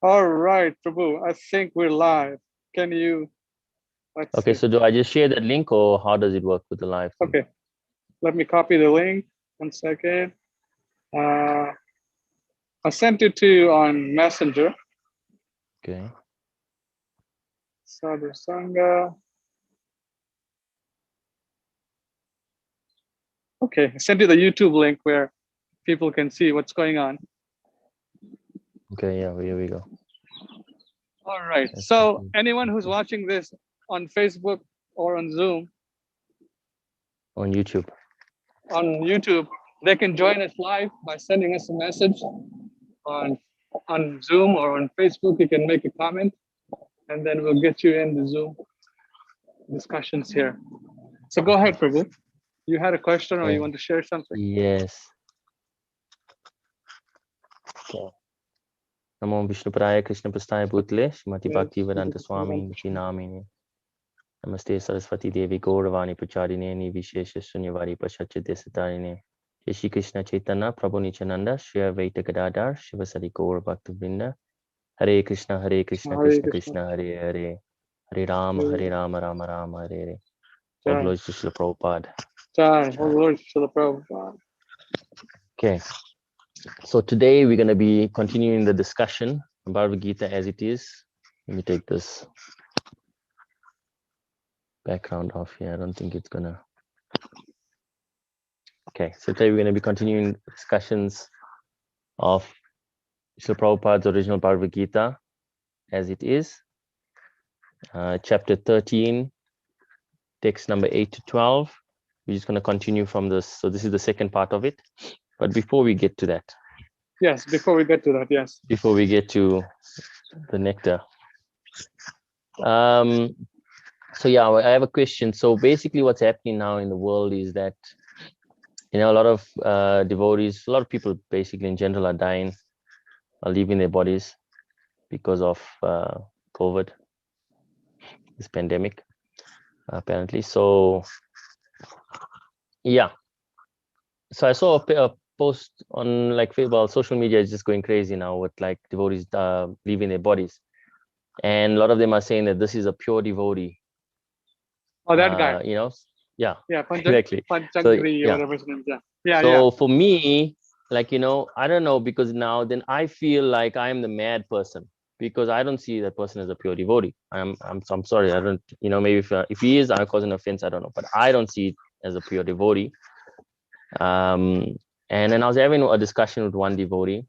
All right, Prabhu, I think we're live. Can you, let's Okay, see. so do I just share that link or how does it work with the live thing? Okay, let me copy the link. 1 second. I sent it to you on Messenger. Okay. Sadhu Sangha. Okay, I sent you the YouTube link where people can see what's going on. Okay, yeah, here we go. All right, That's so okay. anyone who's watching this on Facebook or on Zoom, On YouTube. on YouTube, they can join us live by sending us a message on Zoom or on Facebook. You can make a comment and then we'll get you in the Zoom discussions here. So go ahead, Prabhu. You had a question or you Okay. want to share something? Yes. Okay. Namo Vishnupadaya Krishna Prasthaya Bhutale Srimati Bhaktivedanta Swami Niti Namine. Namaste Saraswati Devi Gauravani Pacharine Nivishesha Sunyavari Pashachya Desatarine. Jai Shri Krishna Chaitanya Prabhu Nityananda Shri Advaita Gadadhar Shivasari Gaur Bhaktivinoda. Hare Krishna Krishna Hare Krishna. Krishna Hare Hare. Hare Rama Rama Rama Hare Hare. All Jai. glories to Srila Prabhupada. Jai. All glory to the Prabhupada. Okay, so today we're going to be continuing the discussion about Bhagavad Gita as it is. Let me take this background off here. I don't think it's gonna. Okay, so today we're going to be continuing discussions of Srila Prabhupada's original Bhagavad Gita as it is, chapter 13, text number 8 to 12. We're just going to continue from this. So this is the second part of it. But before we get to that, Yes, before we get to that, yes. before we get to the nectar, so yeah, I have a question. So basically what's happening now in the world is that, you know, a lot of devotees, a lot of people basically in general are dying, are leaving their bodies because of COVID, this pandemic, apparently. So yeah, so I saw a post on like well, social media is just going crazy now with like devotees leaving their bodies, and a lot of them are saying that this is a pure devotee. Oh, that guy. You know, yeah, Yeah, exactly. So Panchagri or yeah, whatever his name is. Yeah. so for me, like, you know, I don't know, because now then I feel like I'm the mad person because I don't see that person as a pure devotee. I'm sorry, I don't, you know, maybe if he is, I'm causing offense, I don't know, but I don't see it as a pure devotee. And then I was having a discussion with one devotee,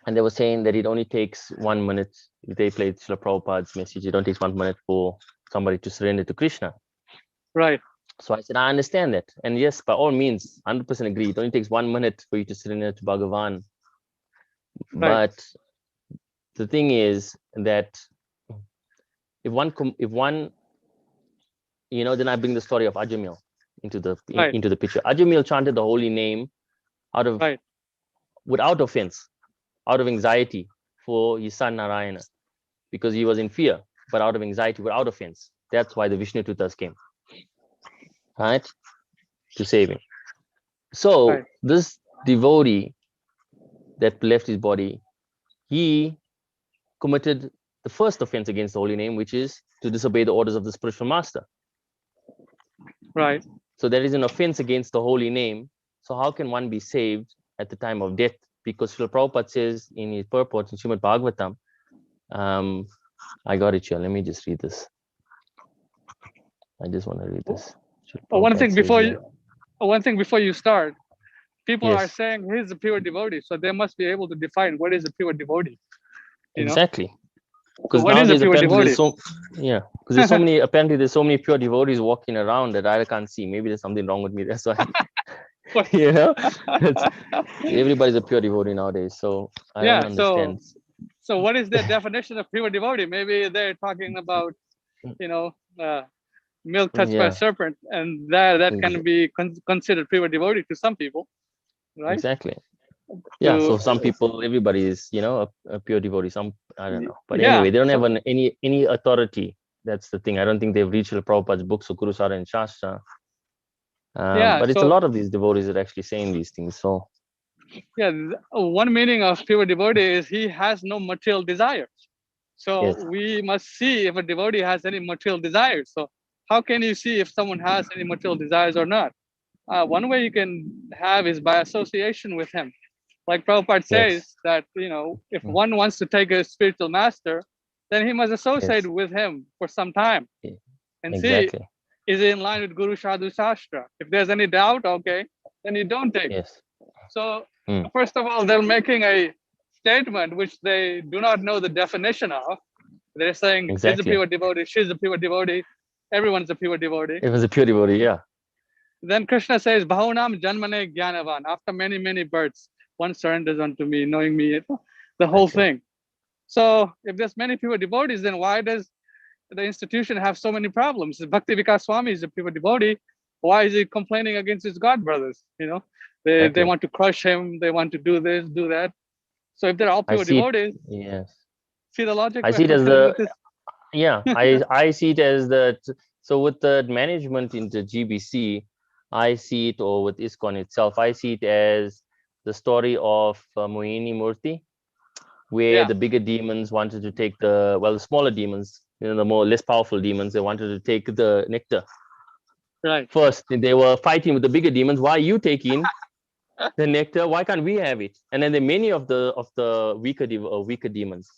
and they were saying that it only takes 1 minute. If they played Srila Prabhupada's message, it only takes 1 minute for somebody to surrender to Krishna. Right. So I said, I understand that. And yes, by all means, 100% agree. It only takes 1 minute for you to surrender to Bhagavan. Right. But the thing is that if one, you know, then I bring the story of Ajamil into the picture. Ajamil chanted the holy name out of without offense, out of anxiety for his son Narayana, because he was in fear, but out of anxiety, without offense. That's why the Vishnu Tutas came, right, to save him. So this devotee that left his body, he committed the first offense against the holy name, which is to disobey the orders of the spiritual master. Right. So there is an offense against the holy name. So how can one be saved at the time of death? Because Srila Prabhupada says in his purport in Srimad Bhagavatam, I got it here. Let me just read this. I just want to read this. One thing before you start, people are saying he's a pure devotee, so they must be able to define what is a pure devotee. Exactly. Because nowadays apparently there's so many, apparently there's so many pure devotees walking around that I can't see. Maybe there's something wrong with me. That's why. You know, everybody's a pure devotee nowadays. So I don't understand. So what is the definition of pure devotee? Maybe they're talking about, you know, milk touched by a serpent, and that can be considered pure devotee to some people, right? Exactly. Yeah. So some people, everybody is, you know, a pure devotee. Some, I don't know. But anyway, they don't have any authority. That's the thing. I don't think they've reached the Prabhupada's books, Guru Sara and Shastra. But it's a lot of these devotees that are actually saying these things. So Yeah, one meaning of pure devotee is he has no material desires. So Yes, we must see if a devotee has any material desires. So how can you see if someone has any material desires or not? One way you can have is by association with him. Like Prabhupada yes, says that, if mm, one wants to take a spiritual master, then he must associate yes, with him for some time yeah, and see, exactly. is it in line with Guru Sadhu Shastra? If there's any doubt, okay, then you don't take. Yes, So mm, first of all, they're making a statement which they do not know the definition of. They're saying he's a exactly. pure devotee, she's a pure devotee, everyone's a pure devotee. It was a pure devotee. Yeah, Then Krishna says, Bahunam Janmane Jnanavan. After many, many births, one surrenders unto me, knowing me, the whole that's right. thing. So if there's many pure devotees, then why does the institution have so many problems? Bhakti Vikas Swami is a pure devotee. Why is he complaining against his god brothers? They Exactly. want to crush him. They want to do this, do that. So if they're all I pure see it. devotees, Yes, see the logic I where see it as Krishna is the with this? yeah. I see it as that. So with the management into GBC, I see it, or with ISKCON itself, I see it as the story of Mohini Murthy, where Yeah, the bigger demons wanted to take the smaller demons, the more less powerful demons, they wanted to take the nectar. right. First, they were fighting with the bigger demons. Why are you taking the nectar? Why can't we have it? And then there are many of the weaker demons,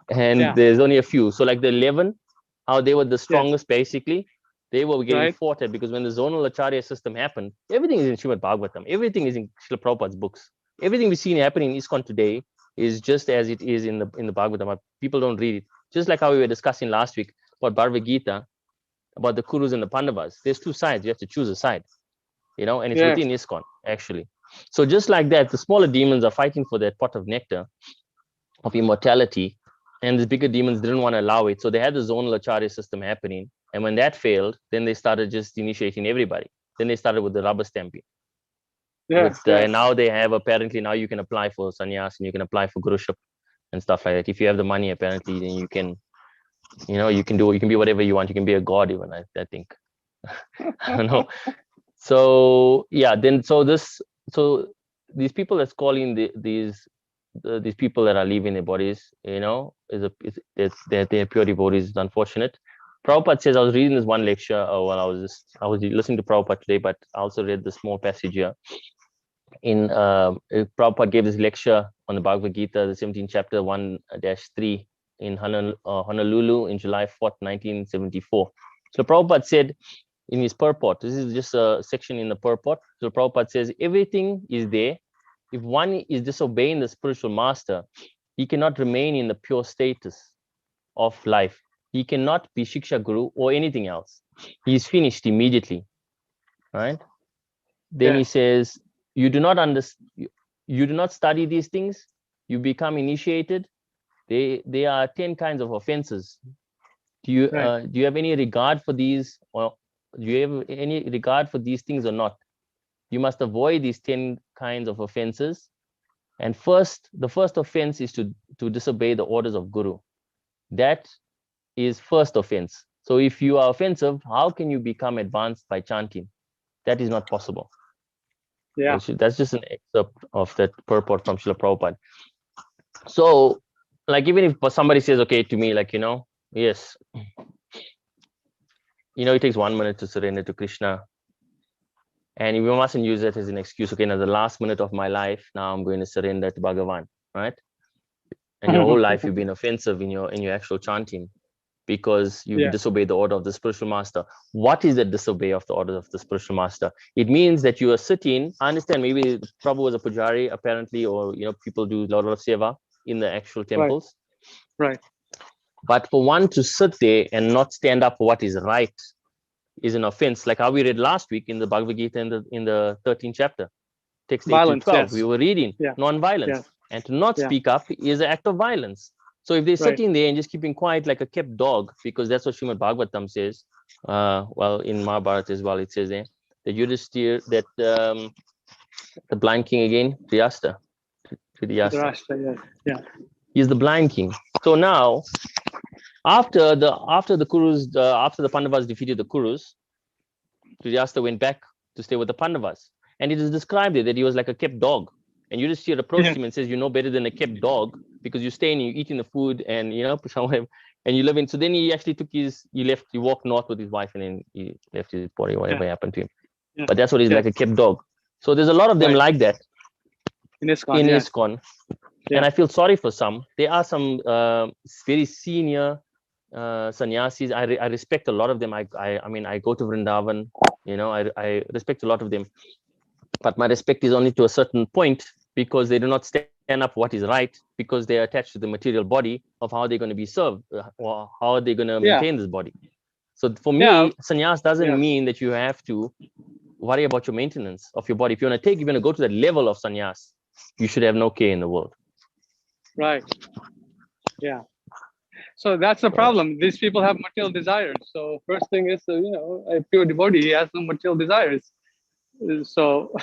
and Yeah, there's only a few. So like the 11, how they were the yes, strongest basically. They were getting right. fought at because when the zonal acharya system happened, everything is in Srimad Bhagavatam. Everything is in Srila Prabhupada's books. Everything we see happening in ISKCON today is just as it is in the Bhagavatam. People don't read it. Just like how we were discussing last week about Bhagavad Gita, about the Kurus and the Pandavas. There's two sides. You have to choose a side, and it's Yes, within ISKCON actually. So just like that, the smaller demons are fighting for that pot of nectar of immortality, and the bigger demons didn't want to allow it. So they had the zonal acharya system happening, and when that failed, then they started just initiating everybody. Then they started with the rubber stamping. yes, And yes. now they have, apparently now you can apply for sannyas and you can apply for guruship and stuff like that. If you have the money, apparently, then you can you can be whatever you want. You can be a god even. I think. I don't know. So yeah, then so these people that's calling these people that are leaving their bodies, they're pure devotees. Is unfortunate. Prabhupada says, I was reading this one lecture while I was listening to Prabhupada today, but I also read the small passage here. Prabhupada gave this lecture on the Bhagavad Gita, the 17th chapter, 1-3 in Honolulu in July 4th, 1974. So Prabhupada said in his purport, this is just a section in the purport. So Prabhupada says, everything is there. If one is disobeying the spiritual master, he cannot remain in the pure status of life. He cannot be Shiksha Guru or anything else. He is finished immediately, right? Then he Yes, says, you do not study these things, you become initiated. They are 10 kinds of offenses. Do right. you have any regard for these, or do you have any regard for these things or not? You must avoid these 10 kinds of offenses. And the first offense is to disobey the orders of Guru. That is first offense. So if you are offensive, how can you become advanced by chanting? That is not possible. Yeah, That's just an excerpt of that purport from Srila Prabhupada. So, like, even if somebody says, okay, to me, like, yes, it takes 1 minute to surrender to Krishna. And we mustn't use that as an excuse. Okay, now the last minute of my life, now I'm going to surrender to Bhagavan, right? And your whole life you've been offensive in your actual chanting because you've yeah, disobeyed the order of the spiritual master. What is the disobey of the order of the spiritual master? It means that you are sitting. I understand maybe Prabhu was a pujari apparently, or people do a lot of seva in the actual right, temples. right. But for one to sit there and not stand up for what is right is an offense. Like how we read last week in the Bhagavad Gita in the 13th chapter, text 8 to Violence, 12. We yes, were reading yeah, non-violence, yes, and to not yeah, speak up is an act of violence. So if they're right. sitting there and just keeping quiet like a kept dog, because that's what Srimad Bhagavatam says, in Mahabharata as well, it says there that Yudhishthir, that the blind king again, Dhriyasta, Dhritarashtra, yes, yeah, he's the blind king. So now, after the Kurus, after the Pandavas defeated the Kurus, Dhriyasta went back to stay with the Pandavas, and it is described there that he was like a kept dog, and you just see approach Yeah. him and says, you know better than a kept dog because you stay and you're eating the food and somewhere and you live in. So then he actually he walked north with his wife and then he left his body, whatever happened to him. Yeah. But that's what he's Yeah. like, a kept dog. So there's a lot of them Right. like that In ISKCON. in Yeah. ISKCON. Yeah. And I feel sorry for some. There are some very senior sannyasis. I respect a lot of them. I mean, I go to Vrindavan, I respect a lot of them. But my respect is only to a certain point because they do not stand up what is right, because they are attached to the material body of how they're going to be served or how are they going to maintain this body. So for me, sannyas doesn't mean that you have to worry about your maintenance of your body. If you're going to go to that level of sannyas, you should have no care in the world. Right. Yeah. So that's the problem. These people have material desires. So first thing is, a pure devotee has no material desires. So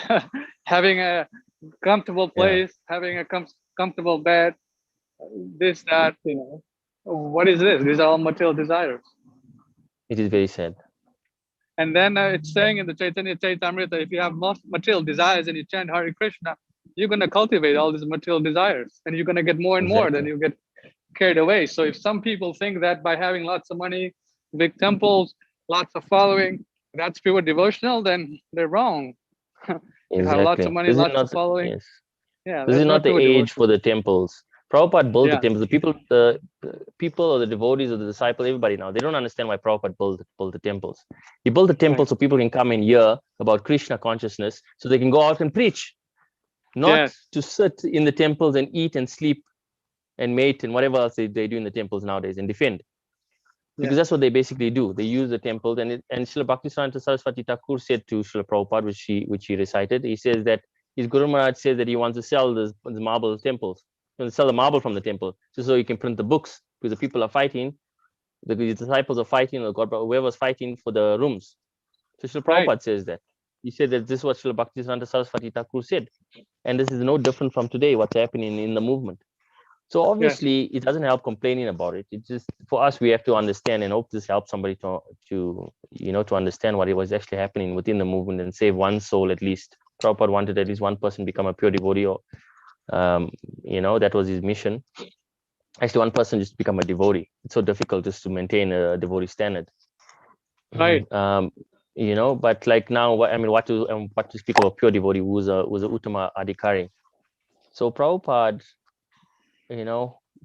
having a comfortable place, having a comfortable bed, this, that, what is this? These are all material desires. It is very sad. And then it's saying in the Chaitanya Charitamrita, if you have most material desires and you chant Hare Krishna, you're going to cultivate all these material desires and you're going to get more and more, then you get carried away. So if some people think that by having lots of money, big temples, lots of following, that's pure devotional, then they're wrong. You have lots of money, lots of following. Yes. Yeah, this is not the age for the temples. Prabhupada built the temples. The people or the devotees or the disciples, everybody now, they don't understand why Prabhupada built the temples. He built the temples so people can come and hear about Krishna consciousness so they can go out and preach. Not to sit in the temples and eat and sleep and mate and whatever else they do in the temples nowadays and defend. Because that's what they basically do. They use the temples. And Srila Bhaktisiddhanta Saraswati Thakur said to Srila Prabhupada, which he recited, he says that his Guru Maharaj says that he wants to sell the marble temples, sell the marble from the temple, so he can print the books, because the people are fighting, the disciples are fighting, or whoever's fighting for the rooms. So Srila Prabhupada says that. He said that this is what Srila Bhaktisiddhanta Saraswati Thakur said. And this is no different from today, what's happening in the movement. So obviously, it doesn't help complaining about it. It's just, for us, we have to understand and hope this helps somebody to understand what it was actually happening within the movement and save one soul at least. Prabhupada wanted at least one person become a pure devotee, or, that was his mission. Actually, one person just become a devotee. It's so difficult just to maintain a devotee standard. Right. But like now, what to speak of a pure devotee who's a Uttama Adhikari. So Prabhupada,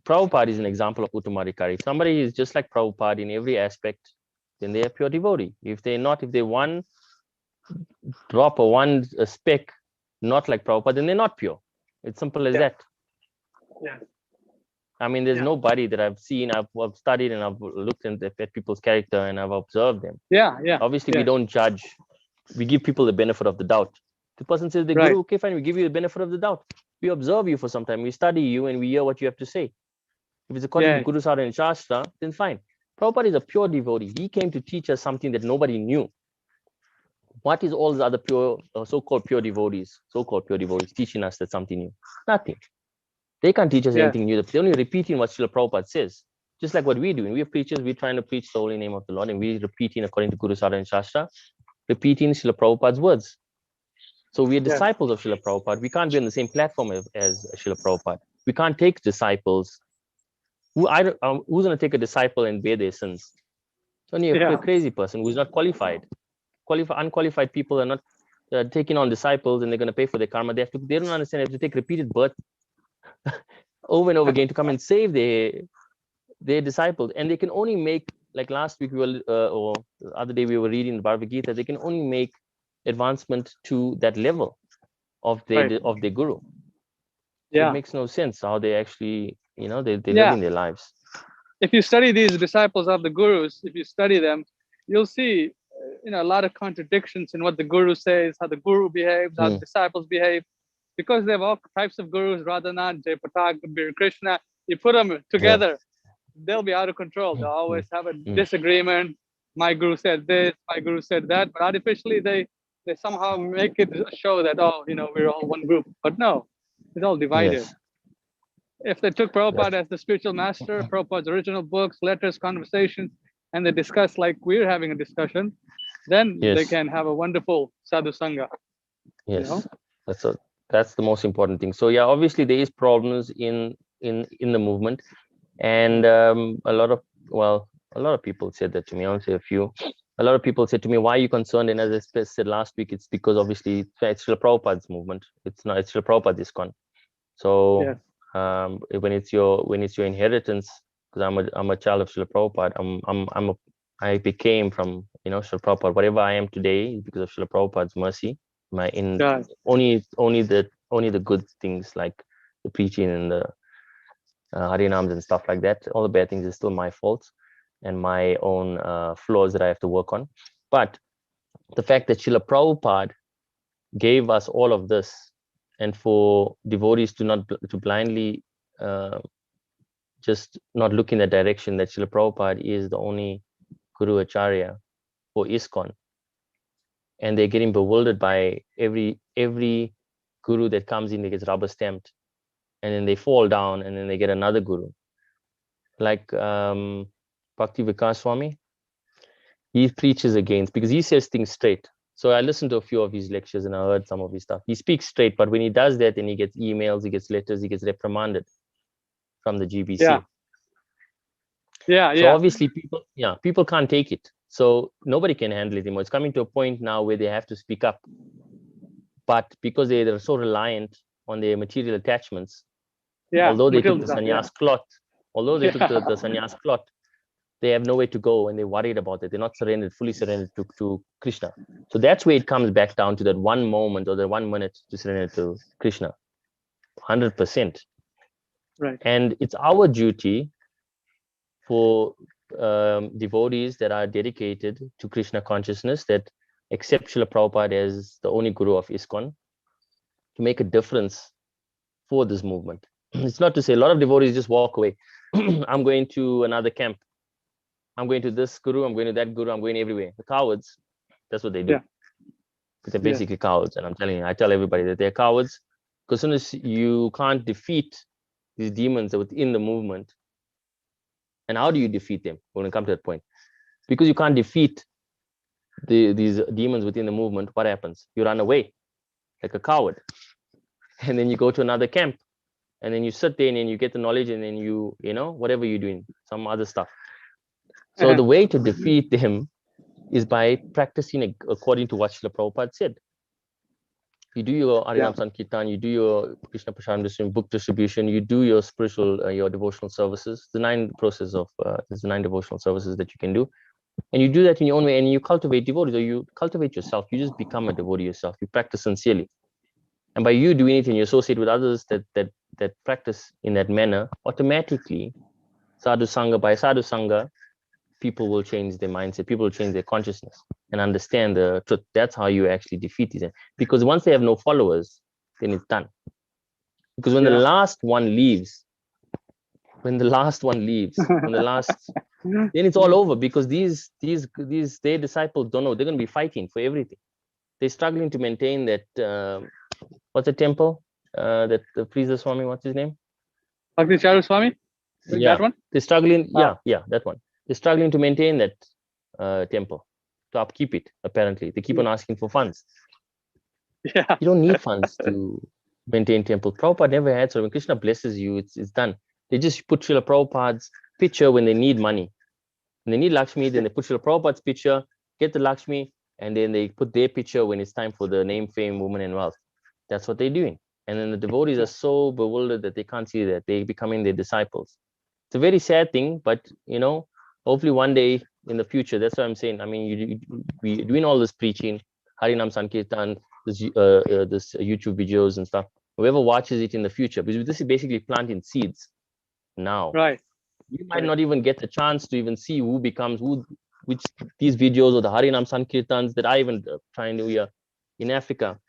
Prabhupada is an example of Uttama Adhikari. If somebody is just like Prabhupada in every aspect, then they are pure devotee. If they're one drop or one speck not like Prabhupada, then they're not pure. It's simple as that. Yeah. I mean, there's nobody that I've seen, I've studied and I've looked at people's character and I've observed them. Yeah. Obviously, we don't judge. We give people the benefit of the doubt. The person says, the Guru, okay, fine, we give you the benefit of the doubt. We observe you for some time. We study you and we hear what you have to say. If it's according to Guru Sadhana and Shastra, then fine. Prabhupada is a pure devotee. He came to teach us something that nobody knew. What is all the other so-called pure devotees teaching us that something new? Nothing. They can't teach us anything new. They're only repeating what Srila Prabhupada says. Just like what we're doing. We're preachers, we're trying to preach the holy name of the Lord, and we're repeating according to Guru Sadhana and Shastra, repeating Srila Prabhupada's words. So we are disciples of Srila Prabhupada. We can't be on the same platform as Srila Prabhupada. We can't take disciples. Who's going to take a disciple and bear their sins? It's only a crazy person who's not qualified. Unqualified people are not taking on disciples, and they're going to pay for their karma. They don't understand. They have to take repeated birth over and over again to come and save their disciples. And they can only make, like last week or the other day we were reading the Bhagavad Gita, they can only make advancement to that level of their guru. It makes no sense how they actually, they're living their lives. If you study these disciples of the gurus, if you study them, you'll see, a lot of contradictions in what the guru says, how the guru behaves, how the disciples behave, because they have all types of gurus, Radhanath, Jayapatak, Kabir, Krishna. You put them together, they'll be out of control. They'll always have a disagreement. My guru said this, my guru said that, but artificially they somehow make it show that, we're all one group. But no, it's all divided. Yes. If they took Prabhupada as the spiritual master, Prabhupada's original books, letters, conversations, and they discuss like we're having a discussion, then they can have a wonderful sadhu sangha. Yes, that's That's the most important thing. So yeah, obviously there is problems in the movement, and a lot of people said that to me. I'll say a few. A lot of people said to me, "Why are you concerned?" And as I said last week, it's because obviously it's Srila Prabhupada's movement. It's not. It's Srila Prabhupada ISKCON. So Yes. when it's your inheritance, because I'm a child of Srila Prabhupada. I became from Srila Prabhupada. Whatever I am today is because of Srila Prabhupada's mercy. My in Yeah. only the good things like the preaching and the Harinams and stuff like that. All the bad things is still my fault and my own flaws that I have to work on. But the fact that Srila Prabhupada gave us all of this, and for devotees to blindly just not look in the direction that Srila Prabhupada is the only Guru Acharya for ISKCON, and they're getting bewildered by every guru that comes in, that gets rubber stamped, and then they fall down, and then they get another guru. Like Bhakti Vikas Swami, he preaches against, because he says things straight. So I listened to a few of his lectures and I heard some of his stuff. He speaks straight, but when he does that, then he gets emails, he gets letters, he gets reprimanded from the GBC. Yeah. So obviously people can't take it. So nobody can handle it anymore. It's coming to a point now where they have to speak up. But because they're so reliant on their material attachments, although they took the sannyas cloth, the sannyas cloth, they have nowhere to go and they're worried about it. They're not fully surrendered to Krishna. So that's where it comes back down to that one moment or the 1 minute to surrender to Krishna, 100%. Right. And it's our duty for devotees that are dedicated to Krishna consciousness, that accept Srila Prabhupada as the only guru of ISKCON, to make a difference for this movement. It's not to say a lot of devotees just walk away. I'm going to another camp. I'm going to this guru, I'm going to that guru, I'm going everywhere. The cowards, that's what they do. Because they're basically cowards. And I'm telling you, I tell everybody that they're cowards. Because as soon as you can't defeat these demons that are within the movement, and how do you defeat them when we come to that point? Because you can't defeat these demons within the movement, what happens? You run away like a coward. And then you go to another camp. And then you sit there and then you get the knowledge, and then whatever you're doing, some other stuff. So the way to defeat them is by practicing according to what Srila Prabhupada said. You do your Harinam Sankirtan, you do your Krishna Prasadam distribution, book distribution, you do your spiritual, your devotional services, the 9 devotional services that you can do. And you do that in your own way, and you cultivate devotees, or you cultivate yourself. You just become a devotee yourself. You practice sincerely. And by you doing it and you associate with others that practice in that manner, automatically, by sadhu sangha, people will change their mindset, people will change their consciousness and understand the truth. That's how you actually defeat these. Because once they have no followers, then it's done. Because when the last one leaves, then it's all over, because these their disciples don't know. They're going to be fighting for everything. They're struggling to maintain that, what's the temple? That the Freezer Swami, what's his name? Bhakti Charu Swami? Yeah. That one? They're struggling. Yeah, that one. They're struggling to maintain that temple, to upkeep it, apparently. They keep on asking for funds. Yeah. You don't need funds to maintain temple. Prabhupada never had, so when Krishna blesses you, it's done. They just put Srila Prabhupada's picture when they need money. When they need Lakshmi, then they put Srila Prabhupada's picture, get the Lakshmi, and then they put their picture when it's time for the name, fame, woman, and wealth. That's what they're doing. And then the devotees are so bewildered that they can't see that. They're becoming their disciples. It's a very sad thing, but hopefully one day in the future, that's what I'm saying. I mean, we doing all this preaching, Harinam Sankirtan, this YouTube videos and stuff. Whoever watches it in the future, because this is basically planting seeds now. Right. You might not even get the chance to even see which these videos or the Harinam Sankirtans that I even trying to hear in Africa.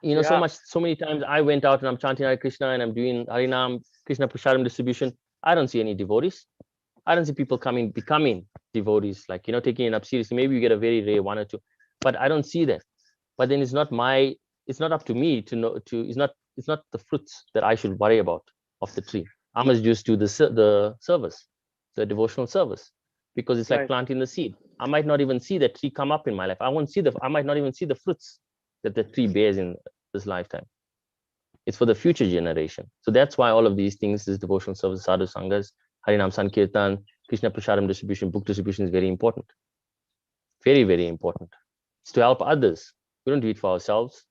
So many times I went out and I'm chanting Hare Krishna and I'm doing Harinam, Krishna Prasadam distribution. I don't see any devotees. I don't see people becoming devotees, like, taking it up seriously. Maybe you get a very rare 1 or 2, but I don't see that. But then it's not up to me to know, it's not the fruits that I should worry about of the tree. I must just do the service, the devotional service, because it's like planting the seed. I might not even see that tree come up in my life. I might not even see the fruits that the tree bears in this lifetime. It's for the future generation. So that's why all of these things, this devotional service, sadhu sangas, Harinam Sankirtan, Krishna Prasadam distribution, book distribution is very important. Very, very important. It's to help others. We don't do it for ourselves.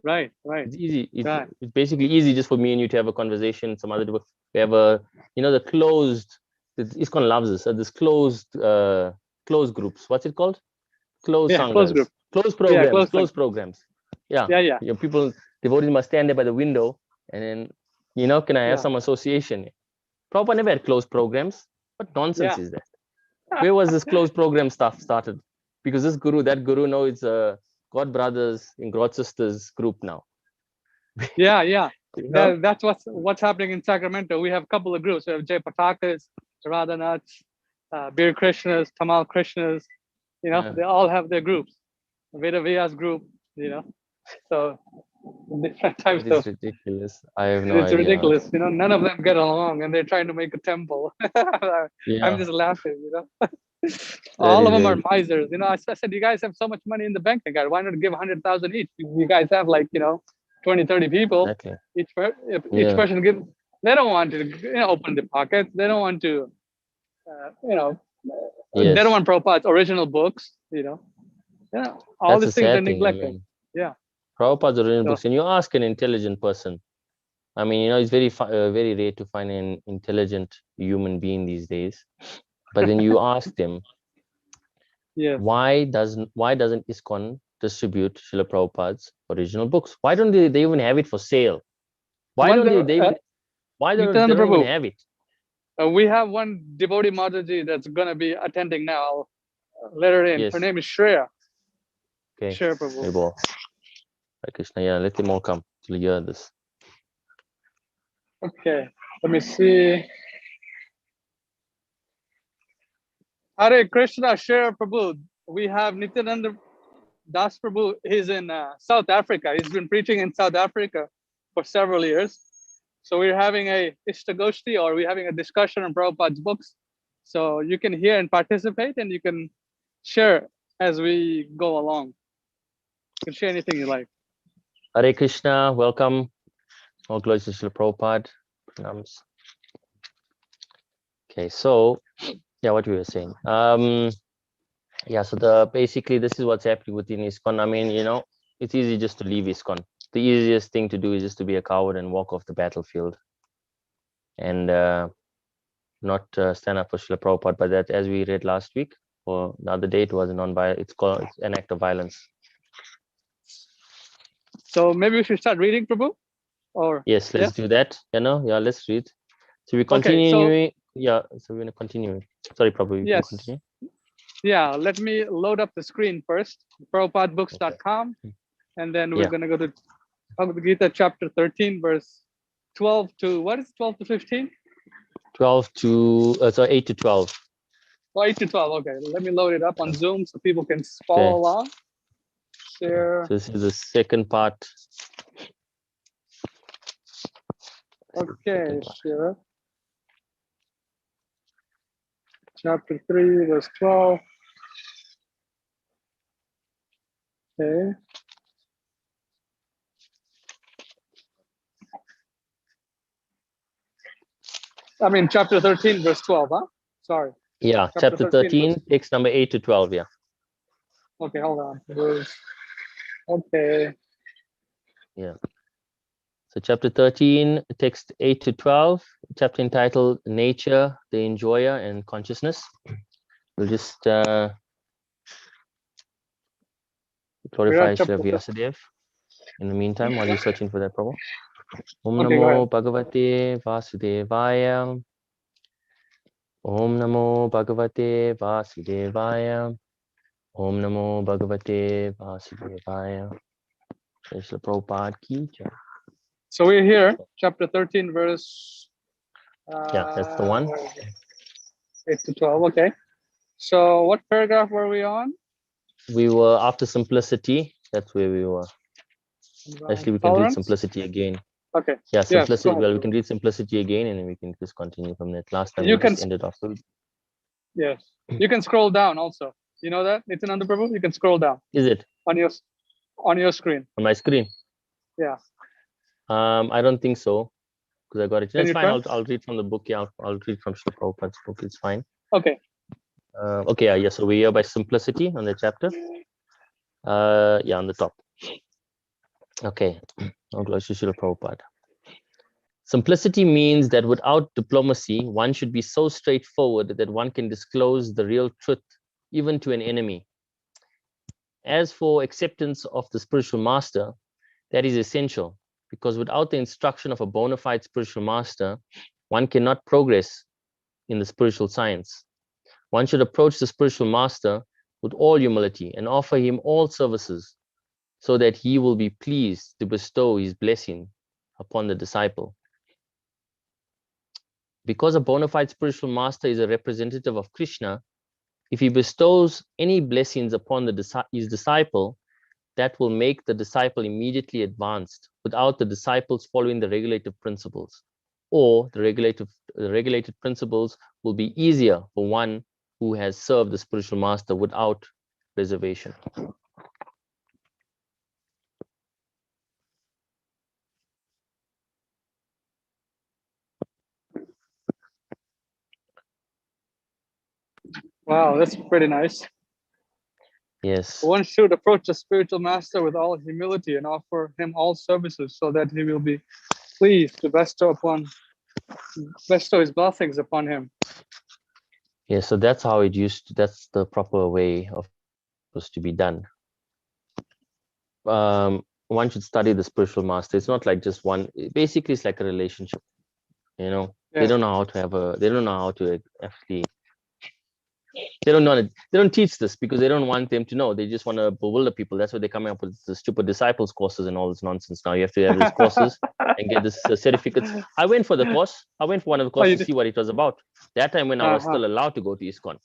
Right, right. It's easy. Right. It's basically easy just for me and you to have a conversation. Some other people, we have a, the closed, ISKCON loves this, this closed groups. What's it called? Closed sanghas. Closed group. Closed programs. Yeah, closed programs. Yeah. Yeah. People, devotees must stand there by the window and then, can I have some association? Prabhupada never had closed programs. What nonsense is that? Where was this closed program stuff started? Because this guru, that guru, now it's a God brothers and God sisters group now. Yeah. That's what's happening in Sacramento. We have a couple of groups. We have Jay Patakas, Radhanats, Beer Krishnas, Tamal Krishnas. They all have their groups. Veda Vyas group. So different types of. It's ridiculous. I have no idea. It's ridiculous. None of them get along, and they're trying to make a temple. I'm just laughing. All of them are misers. I said, you guys have so much money in the bank account. Why not give 100,000 each? You guys have 20, 30 people. Exactly. Each person gives. They don't want to open the pockets. They don't want to. They don't want Prabhupada's original books. All these things are neglected. Prabhupada's original books. And you ask an intelligent person. It's very rare to find an intelligent human being these days. But then you ask them, why doesn't ISKCON distribute Srila Prabhupada's original books? Why don't they even have it for sale? Why don't they even have it? We have one devotee Mataji that's going to be attending now. I'll let her in. Yes. Her name is Shreya. Okay. Shreya Prabhu. Hare Krishna. Yeah, let them all come to hear this. Okay, let me see. Hare Krishna, Shreya Prabhu. We have Nityananda Das Prabhu. He's in South Africa. He's been preaching in South Africa for several years. So we're having a Ishtagoshti, or we're having a discussion on Prabhupada's books. So you can hear and participate, and you can share as we go along. You can share anything you like. Hare Krishna, welcome. All glories to Srila Prabhupada. Pranams. Okay, so what we were saying. So basically this is what's happening within ISKCON. It's easy just to leave ISKCON. The easiest thing to do is just to be a coward and walk off the battlefield and not stand up for Srila Prabhupada. But that, as we read last week or the other day, it was it's an act of violence. So maybe we should start reading, Prabhu? Or yes, let's do that. Let's read. So we continue. Okay, so we're gonna continue. Sorry, Prabhu. Yes. Can continue. Yeah, let me load up the screen first. Prabhupadbooks.com, and then we're gonna go to Bhagavad Gita chapter 13, verse 12 to what is 12 to 15? 8 to 12. Oh, 8 to 12. Okay, let me load it up on Zoom so people can follow along. Share. So this is the second part. Okay, share. Chapter 3, verse 12. Okay. Chapter 13, verse 12, huh? Sorry. Yeah, chapter 13, text number 8 to 12, yeah. Okay, hold on. Okay. Yeah. So chapter 13, text 8 to 12, chapter entitled Nature, the Enjoyer, and Consciousness. We'll just glorify Srila Vyasadeva in the meantime while you're searching for that, Prabhu. Om Namo Bhagavate Vasudevaya. Om Namo Bhagavate Vasudevaya. Om Namo Bhagavate Vasudevaya. Srila Prabhupada ki jai. So we're here, chapter 13, verse. That's the one. 8 to 12. Okay. So what paragraph were we on? We were after simplicity. That's where we were. Actually, we can read simplicity again. Okay. Yeah, simplicity. Yes, we can read simplicity again, and then we can just continue from that. Last time we just ended off. Yes. You can scroll down also. You know that? Nityananda Prabhu? You can scroll down. Is it? on your screen. On my screen? Yeah. I don't think so, because I got it. Can It's you fine. try? I'll read from the book. Yeah, I'll read from Srila Prabhupada's book. It's fine. Okay. Okay, yeah. So we're here by simplicity on the chapter. Yeah, on the top. Okay. Oh, glory to Srila Prabhupada. Simplicity means that without diplomacy, one should be so straightforward that one can disclose the real truth even to an enemy. As for acceptance of the spiritual master, that is essential, because without the instruction of a bona fide spiritual master, one cannot progress in the spiritual science. One should approach the spiritual master with all humility and offer him all services, so that he will be pleased to bestow his blessing upon the disciple. Because a bona fide spiritual master is a representative of Krishna, if he bestows any blessings upon his disciple, that will make the disciple immediately advanced without the disciples following the regulative principles. Or the regulated principles will be easier for one who has served the spiritual master without reservation. Wow, that's pretty nice. Yes. One should approach the spiritual master with all humility and offer him all services, so that he will be pleased to bestow his blessings upon him. Yeah, so that's how it used to, that's the proper way of supposed to be done. One should study the spiritual master. It's not like just one, basically it's like a relationship, you know. Yeah. They don't know how to they don't know how to actually, they don't teach this because they don't want them to know. They just want to bewilder people. That's why they're coming up with the stupid disciples courses and all this nonsense. Now you have to have these courses and get this certificates. I went for the course. I went for one of the courses to see what it was about. That time when I was still allowed to go to ISKCON,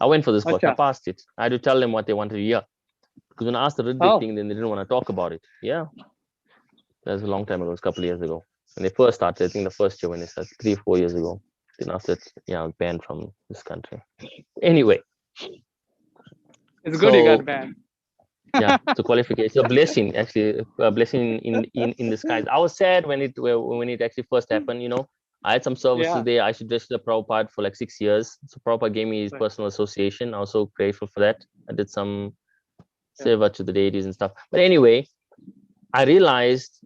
I went for this course. I passed it. I had to tell them what they wanted to hear. Because when I asked the Riddhik thing, then they didn't want to talk about it. Yeah. That was a long time ago. It was a couple of years ago. When they first started, I think the first year when they started, 3 or 4 years ago. Then after that, yeah, I was banned from this country. Anyway. It's good you got banned. Yeah, it's a qualification. It's a blessing, actually, a blessing in disguise. I was sad when it actually first happened, you know. I had some services there. I should register Prabhupada for like 6 years. So Prabhupada gave me his personal association. I was so grateful for that. I did some seva to the deities and stuff. But anyway, I realized,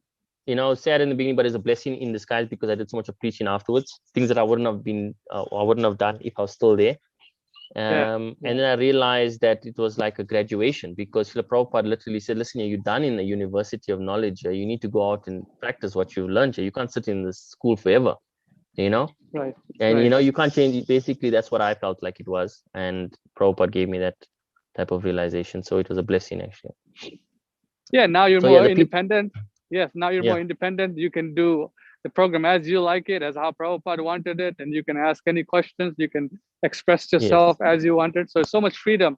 you know, sad in the beginning, but it's a blessing in disguise because I did so much of preaching afterwards, things that I wouldn't have done if I was still there. And then I realized that it was like a graduation, because Srila Prabhupada literally said, listen, you're done in the university of knowledge. You need to go out and practice what you've learned. You can't sit in the school forever, you know? Right. And, you know, you can't change it. Basically, that's what I felt like it was. And Prabhupada gave me that type of realization. So it was a blessing, actually. Yeah, now you're more independent. Yes, now you're more independent. You can do the program as you like it, as how Prabhupada wanted it, and you can ask any questions. You can express yourself as you wanted. So so much freedom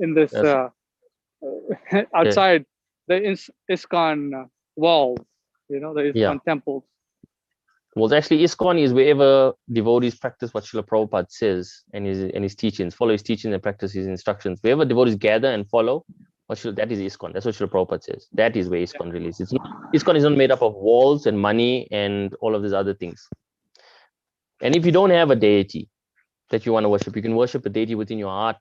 in this outside the ISKCON walls, you know, the ISKCON temples. Well, actually, ISKCON is wherever devotees practice what Srila Prabhupada says and his teachings, follow his teachings and practice his instructions. Wherever devotees gather and follow, that is ISKCON. That's what Srila Prabhupada says. That is where ISKCON really is. ISKCON is not made up of walls and money and all of these other things. And if you don't have a deity that you want to worship, you can worship a deity within your heart.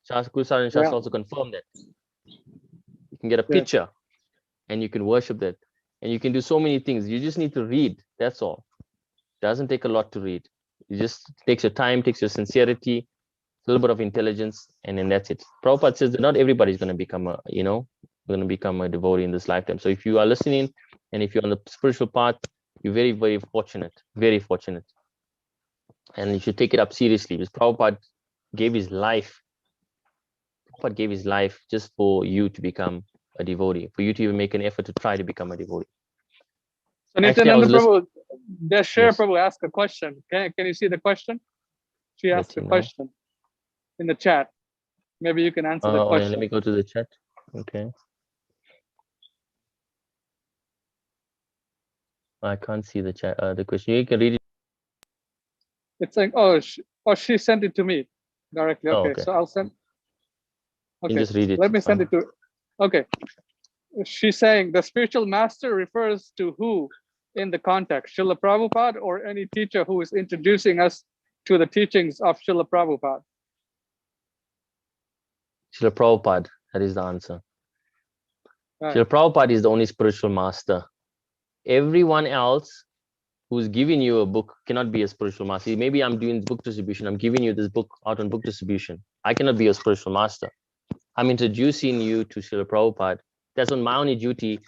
Guru Sahib and Shastra also confirm that. You can get a picture and you can worship that. And you can do so many things. You just need to read. That's all. It doesn't take a lot to read. It just takes your time, takes your sincerity, a little bit of intelligence, and then that's it. Prabhupada says that not everybody's going to become a devotee in this lifetime. So if you are listening and if you're on the spiritual path, you're very, very fortunate, very fortunate. And you should take it up seriously, because Prabhupada gave his life. Prabhupada gave his life just for you to become a devotee, for you to even make an effort to try to become a devotee. So Nityananda Prabhu, Prabhu asked a question. Can you see the question? She asked a question in the chat. Maybe you can answer the question. Let me go to the chat. Okay. I can't see the chat. The question. You can read it. It's like, she sent it to me directly. Okay, so I'll send. Okay, you just read it. Let me send it to. Okay. She's saying the spiritual master refers to who in the context, Srila Prabhupada or any teacher who is introducing us to the teachings of Srila Prabhupada? Srila Prabhupada, that is the answer. Right. Srila Prabhupada is the only spiritual master. Everyone else who's giving you a book cannot be a spiritual master. Maybe I'm doing book distribution. I'm giving you this book out on book distribution. I cannot be a spiritual master. I'm introducing you to Srila Prabhupada. That's on my only duty.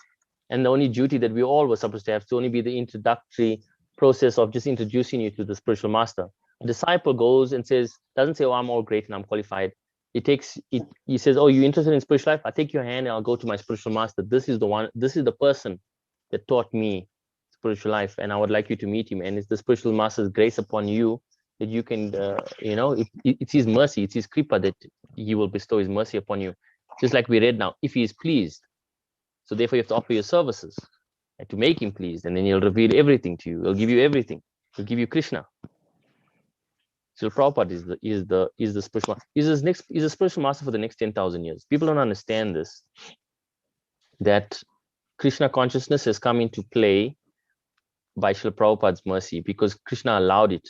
And the only duty that we all were supposed to have to only be the introductory process of just introducing you to the spiritual master. A disciple goes and says, doesn't say, oh, I'm all great and I'm qualified. He says, oh, you're interested in spiritual life? I'll take your hand and I'll go to my spiritual master. This is the person that taught me spiritual life, and I would like you to meet him. And it's the spiritual master's grace upon you that you can, it's his mercy, it's his kripa that he will bestow his mercy upon you. Just like we read now, if he is pleased. So therefore you have to offer your services and to make him pleased, and then he'll reveal everything to you. He'll give you everything. He'll give you Krishna. So Prabhupada is the spiritual master. He's a spiritual master for the next 10,000 years. People don't understand this, that Krishna consciousness has come into play by Srila Prabhupada's mercy, because Krishna allowed it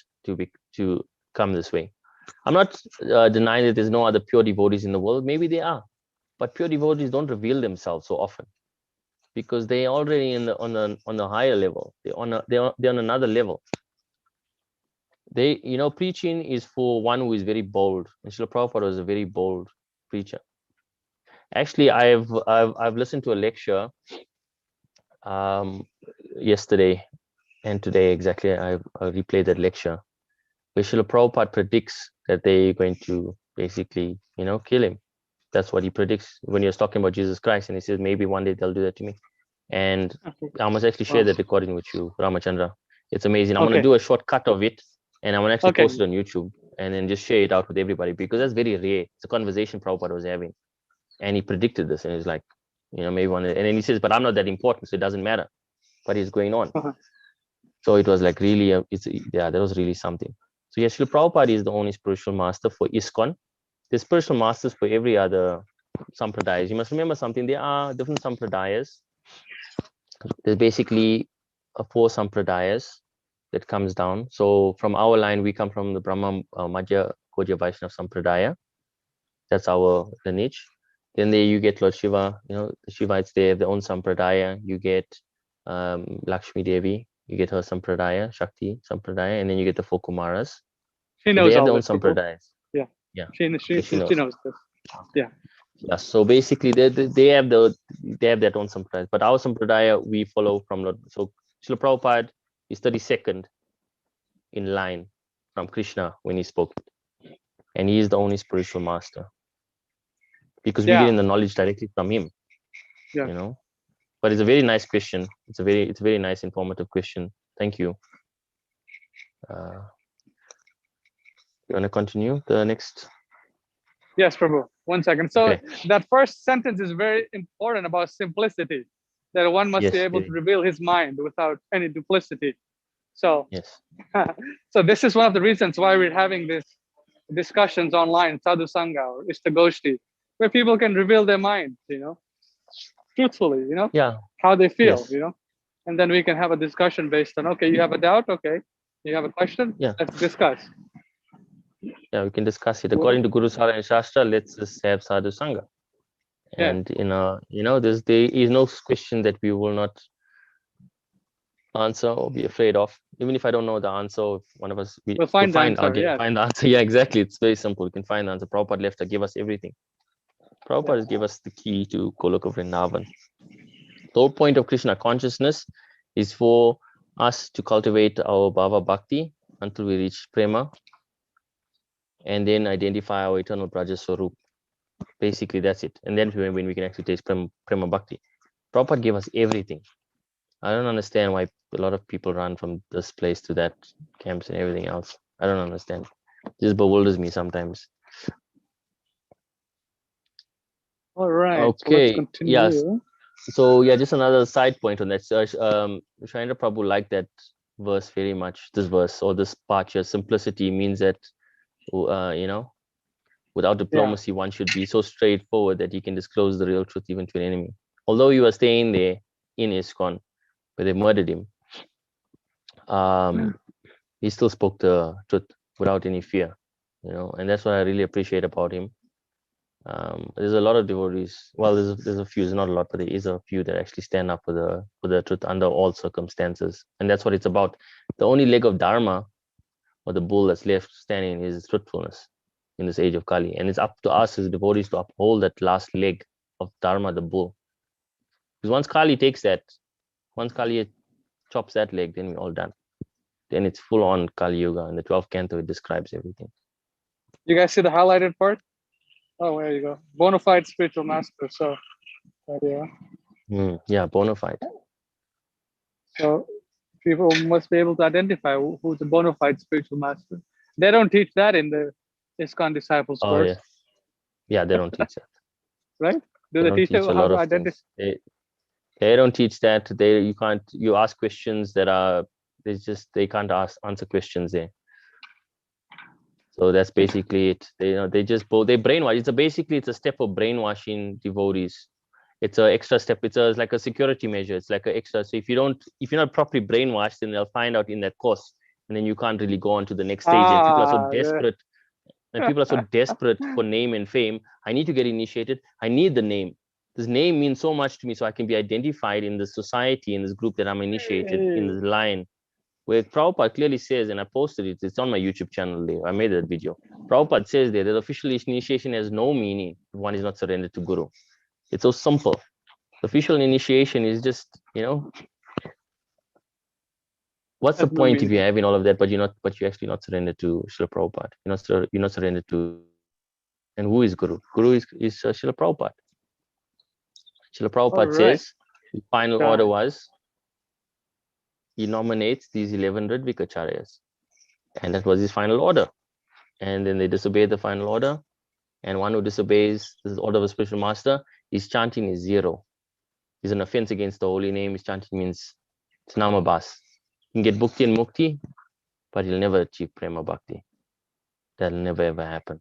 to come this way. I'm not denying that there's no other pure devotees in the world. Maybe they are, but pure devotees don't reveal themselves so often, because they're already on the higher level. They're on another level. Preaching is for one who is very bold, and Srila Prabhupada was a very bold preacher. Actually, I've listened to a lecture yesterday and today exactly. I replayed that lecture where Srila Prabhupada predicts that they're going to basically, kill him. That's what he predicts when he was talking about Jesus Christ, and he says maybe one day they'll do that to me. And I must actually share that recording with you, Ramachandra. It's amazing. I'm going to do a short cut of it, and I'm going to actually post it on YouTube and then just share it out with everybody, because that's very rare. It's a conversation Prabhupada was having, and he predicted this, and he's like, maybe one day. And then he says, but I'm not that important, so it doesn't matter. But he's going on. So it was like really, that was really something. So yes, Srila Prabhupada is the only spiritual master for ISKCON. There's spiritual masters for every other sampradayas. You must remember something. There are different sampradayas. There's basically 4 sampradayas that comes down. So from our line, we come from the Brahma Madhya Gaudiya Vaishnava Sampradaya. That's our lineage. Then there you get Lord Shiva. The Shivites, they have their own sampradaya. You get Lakshmi Devi. You get her sampradaya, Shakti sampradaya, and then you get the 4 Kumaras. She knows they have all their own this, sampradayas. Yeah. She knows this. Yeah. Yeah. So basically, they have their own sampradayas. But our sampradaya, we follow from Lord. So Srila Prabhupada is 32nd in line from Krishna when he spoke, and he is the only spiritual master, because we're getting the knowledge directly from him. Yeah. But it's a very nice question. It's a very nice, informative question. Thank you. You want to continue the next? Yes, Prabhu. 1 second. So that first sentence is very important about simplicity, that one must be able to reveal his mind without any duplicity. So yes. So this is one of the reasons why we're having these discussions online, Sadhu Sangha or Ishtagoshti, where people can reveal their mind, truthfully, how they feel, and then we can have a discussion based on, okay, you have a doubt, okay, you have a question, let's discuss. Yeah, we can discuss it according to Guru Sara and Shastra. Let's just have Sadhu Sangha, and there is no question that we will not answer or be afraid of. Even if I don't know the answer, if one of us we'll find the answer. Find the answer. Yeah, exactly. It's very simple. We can find the answer. Prabhupada left to give us everything. Prabhupada gave us the key to Goloka Vrindavan. The whole point of Krishna consciousness is for us to cultivate our bhava bhakti until we reach prema, and then identify our eternal Braja Swarup. Basically, that's it. And then when we can actually taste prema bhakti. Prabhupada gave us everything. I don't understand why a lot of people run from this place to that camps and everything else. I don't understand. It just bewilders me sometimes. All right. Okay. So let's yes. So just another side point on that. So, Shaindra Prabhu liked that verse very much. This verse or this part here, simplicity means that, Without diplomacy, one should be so straightforward that he can disclose the real truth even to an enemy. Although you are staying there in ISKCON, where they murdered him, he still spoke the truth without any fear, and that's what I really appreciate about him. There's a lot of devotees. Well, there's a few, there's not a lot, but there is a few that actually stand up for the truth under all circumstances, and that's what it's about. The only leg of Dharma, or the bull that's left standing, is truthfulness in this age of Kali, and it's up to us as devotees to uphold that last leg of Dharma, the bull. Because once Kali chops that leg, then we're all done. Then it's full on Kali Yuga, and the 12th canto, it describes everything. You guys see the highlighted part? Oh, there you go. Bona fide spiritual master. So, Yeah, bona fide. So people must be able to identify who's a bona fide spiritual master. They don't teach that in the ISKCON disciples course. Yeah, they don't teach that. Right? Do they teach a how lot to of identify? They don't teach that. You ask questions that are, they can't answer questions there. So that's basically it. They brainwash. It's a step of brainwashing devotees. It's an extra step. It's like a security measure. It's like an extra. So if you're not properly brainwashed, then they'll find out in that course, and then you can't really go on to the next stage. And people are so desperate. And people are so desperate for name and fame. I need to get initiated. I need the name. This name means so much to me, so I can be identified in the society, in this group that I'm initiated in this line. Where Prabhupada clearly says, and I posted it, it's on my YouTube channel there. I made that video. Prabhupada says there that official initiation has no meaning if one is not surrendered to Guru. It's so simple. Official initiation is just, what's the point if you're having all of that, but you're actually not surrendered to Srila Prabhupada? You're not surrendered to, and who is Guru? Guru is Srila Prabhupada. Srila Prabhupada says the final order was, he nominates these 11 Radvikacharyas, and that was his final order. And then they disobeyed the final order, and one who disobeys this order of a spiritual master, his chanting is 0. It's an offense against the holy name. His chanting means it's namabas. He can get bhukti and mukti, but he'll never achieve prema bhakti. That'll never ever happen.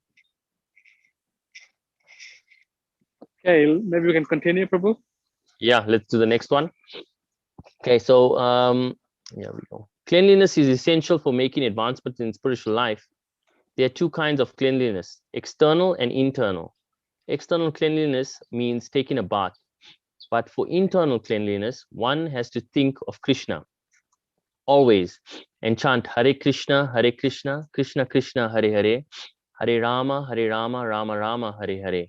Okay, maybe we can continue, Prabhu. Yeah, let's do the next one. Okay, so here we go. Cleanliness is essential for making advancement in spiritual life. There are 2 kinds of cleanliness, external and internal. External cleanliness means taking a bath. But for internal cleanliness, one has to think of Krishna always and chant Hare Krishna, Krishna Krishna, Hare Hare, Hare Rama, Rama Rama, Hare Hare.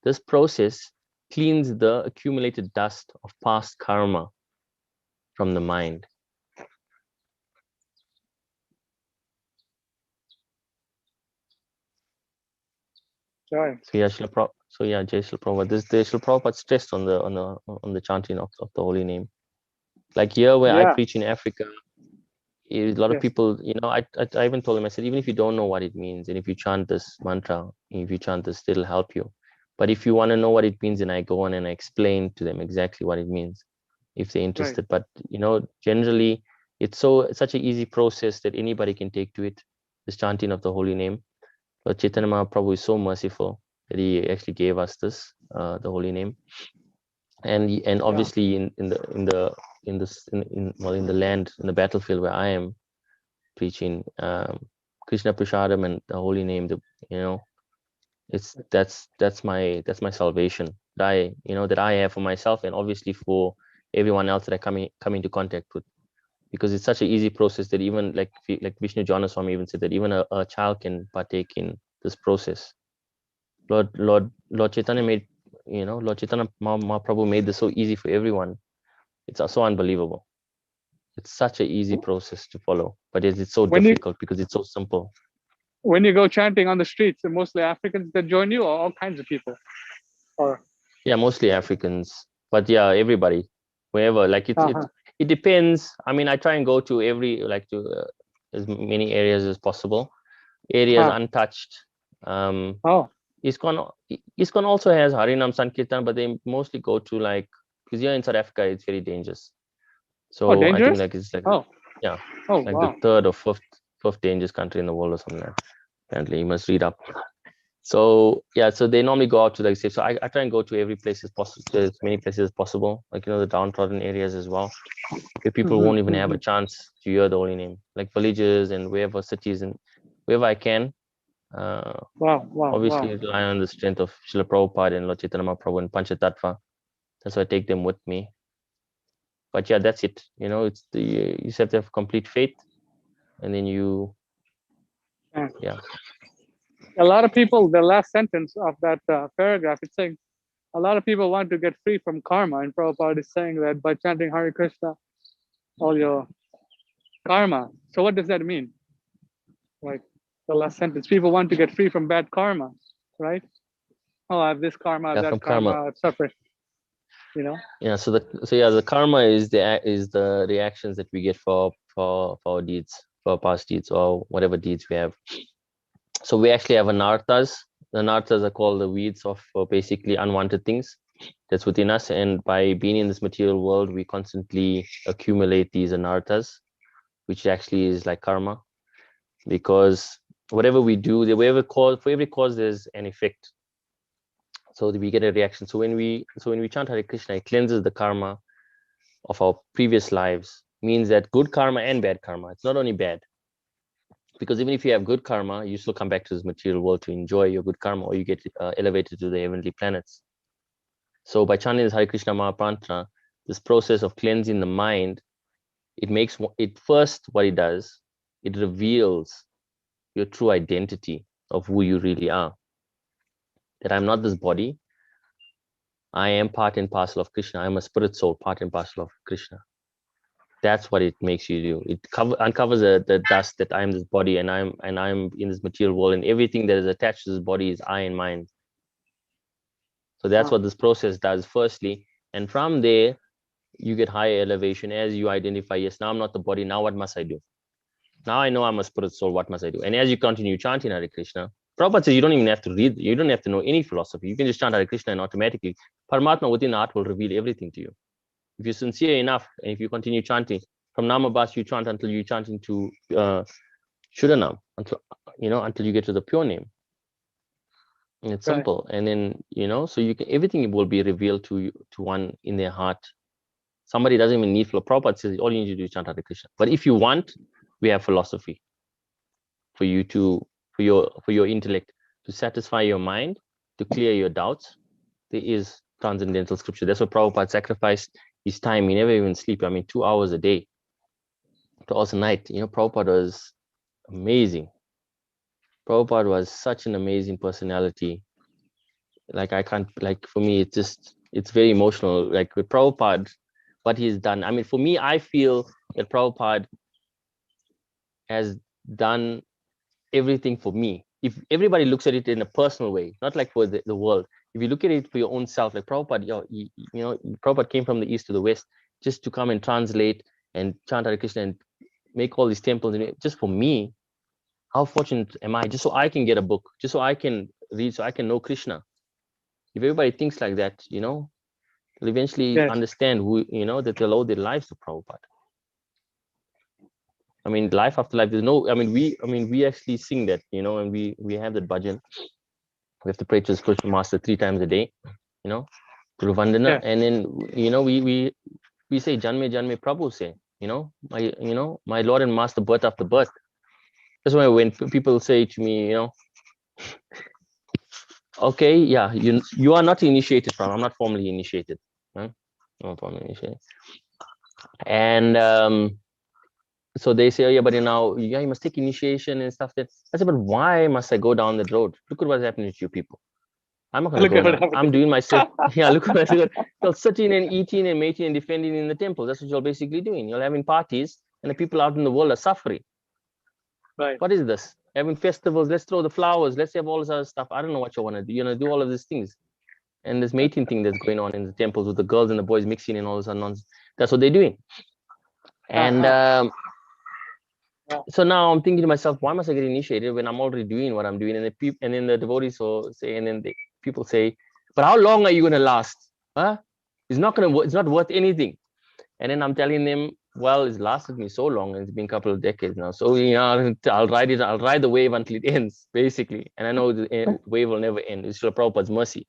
This process cleans the accumulated dust of past karma from the mind. Right. So yeah, Jai Srila Prabhupada. This Srila Prabhupada stressed on the chanting of the holy name. Like here where I preach in Africa, a lot of people, I even told them, I said, even if you don't know what it means, and if you chant this mantra, if you chant this, it'll help you. But if you want to know what it means, then I go on and I explain to them exactly what it means, if they're interested. Right. But generally, it's such an easy process that anybody can take to it. This chanting of the holy name. But Chaitanya Mahaprabhu is so merciful that he actually gave us this, the holy name, and obviously in the land, in the battlefield where I am preaching, Krishna Prasadam and the holy name, that's my salvation that I have for myself, and obviously for everyone else that I come into contact with. Because it's such an easy process that even like Vishnu Janaswami even said that even a child can partake in this process. Lord Chaitanya made, Lord Chaitanya Mahaprabhu made this so easy for everyone. It's so unbelievable. It's such an easy process to follow, but it's so difficult because it's so simple. When you go chanting on the streets, are mostly Africans that join you, or all kinds of people? Or yeah, mostly Africans, but yeah, everybody, wherever. Like it depends. I mean, I try and go to as many areas as possible. Areas untouched. ISKCON also has Harinam Sankirtan, but they mostly go to because here in South Africa, it's very dangerous. So dangerous? I think it's the 3rd or 4th dangerous country in the world or something like that. Apparently, you must read up. So yeah, so they normally go out to, like say, so I try and go to every place as possible, to as many places as possible, like the downtrodden areas as well, where people won't even have a chance to hear the holy name, like villages and wherever cities and wherever I can. Obviously rely on the strength of Srila Prabhupada and Lord Chaitanya Mahaprabhu and Panchatattva. That's why I take them with me. But yeah, that's it. It's you just have to have complete faith, and then yeah. A lot of people, the last sentence of that paragraph, it's saying a lot of people want to get free from karma, and Prabhupada is saying that by chanting Hare Krishna, all your karma. So what does that mean? Like the last sentence, people want to get free from bad karma, right? Oh, I have this karma, I have Yeah, from that karma, karma. I've suffered. Yeah, so the karma is the reactions that we get for our deeds, for our past deeds, or whatever deeds we have. So we actually have anarthas. The anarthas are called the weeds of basically unwanted things that's within us, and by being in this material world, we constantly accumulate these anarthas, which actually is like karma, because whatever we do, for every cause there's an effect. So we get a reaction. So when we chant Hare Krishna, it cleanses the karma of our previous lives. Means that good karma and bad karma. It's not only bad, because even if you have good karma, you still come back to this material world to enjoy your good karma, or you get elevated to the heavenly planets. So by chanting this Hare Krishna Mahapantra, this process of cleansing the mind, what it does, it reveals your true identity of who you really are. That I'm not this body. I am part and parcel of Krishna. I'm a spirit soul, part and parcel of Krishna. That's what it makes you do. It uncovers the dust that I'm this body, and I'm in this material world, and everything that is attached to this body is I and mine. So that's what this process does firstly. And from there, you get higher elevation as you identify, yes, now I'm not the body. Now what must I do? Now I know I'm a spirit soul. What must I do? And as you continue chanting Hare Krishna, Prabhupada says you don't even have to read. You don't have to know any philosophy. You can just chant Hare Krishna and automatically Paramatma within the heart will reveal everything to you. If you're sincere enough, and if you continue chanting from Namabhas, you chant until you chant into Shuddhanam, until you get to the pure name. And it's simple. And then, so you can, everything will be revealed to one in their heart. Somebody doesn't even need philosophy. Prabhupada says all you need to do is chant Hare Krishna. But if you want, we have philosophy for you for your intellect to satisfy your mind, to clear your doubts. There is transcendental scripture. That's what Prabhupada sacrificed his time. He never even sleep. 2 hours a day, 2 hours a night. Prabhupada was amazing. Prabhupada was such an amazing personality. Like for me, it's very emotional. Like with Prabhupada, what he's done. For me, I feel that Prabhupada has done everything for me. If everybody looks at it in a personal way, not like for the world, if you look at it for your own self, like Prabhupada, Prabhupada came from the east to the west just to come and translate and chant Hare Krishna and make all these temples. And just for me, how fortunate am I? Just so I can get a book, just so I can read, so I can know Krishna. If everybody thinks like that, they'll eventually understand who, that they'll owe their lives to Prabhupada. Life after life, there's no, we actually sing that, and we have that bhajan. We have to pray to the spiritual master 3 times a day, Guru Vandana. And then, we say, Janme Janme Prabhu say, my Lord and Master, birth after birth. That's why when people say to me, okay, yeah, you are not initiated from, I'm not formally initiated. Huh? I'm not formally initiated. And so they say, oh yeah, but you must take initiation and stuff. I said, but why must I go down that road? Look at what's happening to you people. I'm not going to go down. I'm doing myself. Yeah, look at what you're sitting and eating and mating and defending in the temple. That's what you're basically doing. You're having parties, and the people out in the world are suffering. Right. What is this? Having festivals. Let's throw the flowers. Let's have all this other stuff. I don't know what you want to do. Do all of these things. And this mating thing that's going on in the temples with the girls and the boys mixing and all this nonsense. That's what they're doing. And so now I'm thinking to myself, why must I get initiated when I'm already doing what I'm doing? And then the devotees say, and then people say, but how long are you going to last? Huh? It's not worth anything. And then I'm telling them, well, it's lasted me so long, and it's been a couple of decades now. So I'll ride it. I'll ride the wave until it ends, basically. And I know the wave will never end. It's Srila Prabhupada's mercy.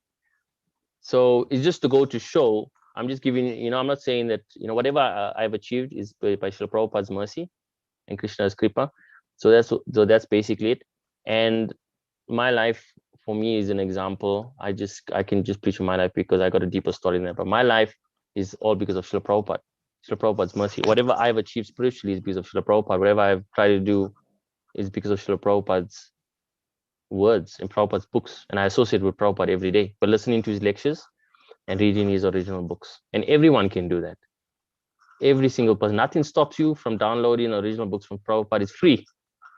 So it's just to go to show. I'm just giving. I'm not saying that whatever I've achieved is by Srila Prabhupada's mercy and Krishna's kripa. So that's basically it. And my life for me is an example. I can just preach my life because I got a deeper story in there. But my life is all because of Srila Prabhupada. Srila Prabhupada's mercy. Whatever I've achieved spiritually is because of Srila Prabhupada. Whatever I've tried to do is because of Srila Prabhupada's words and Prabhupada's books. And I associate with Prabhupada every day. But listening to his lectures and reading his original books. And everyone can do that. Every single person. Nothing stops you from downloading original books from Prabhupada. It's free.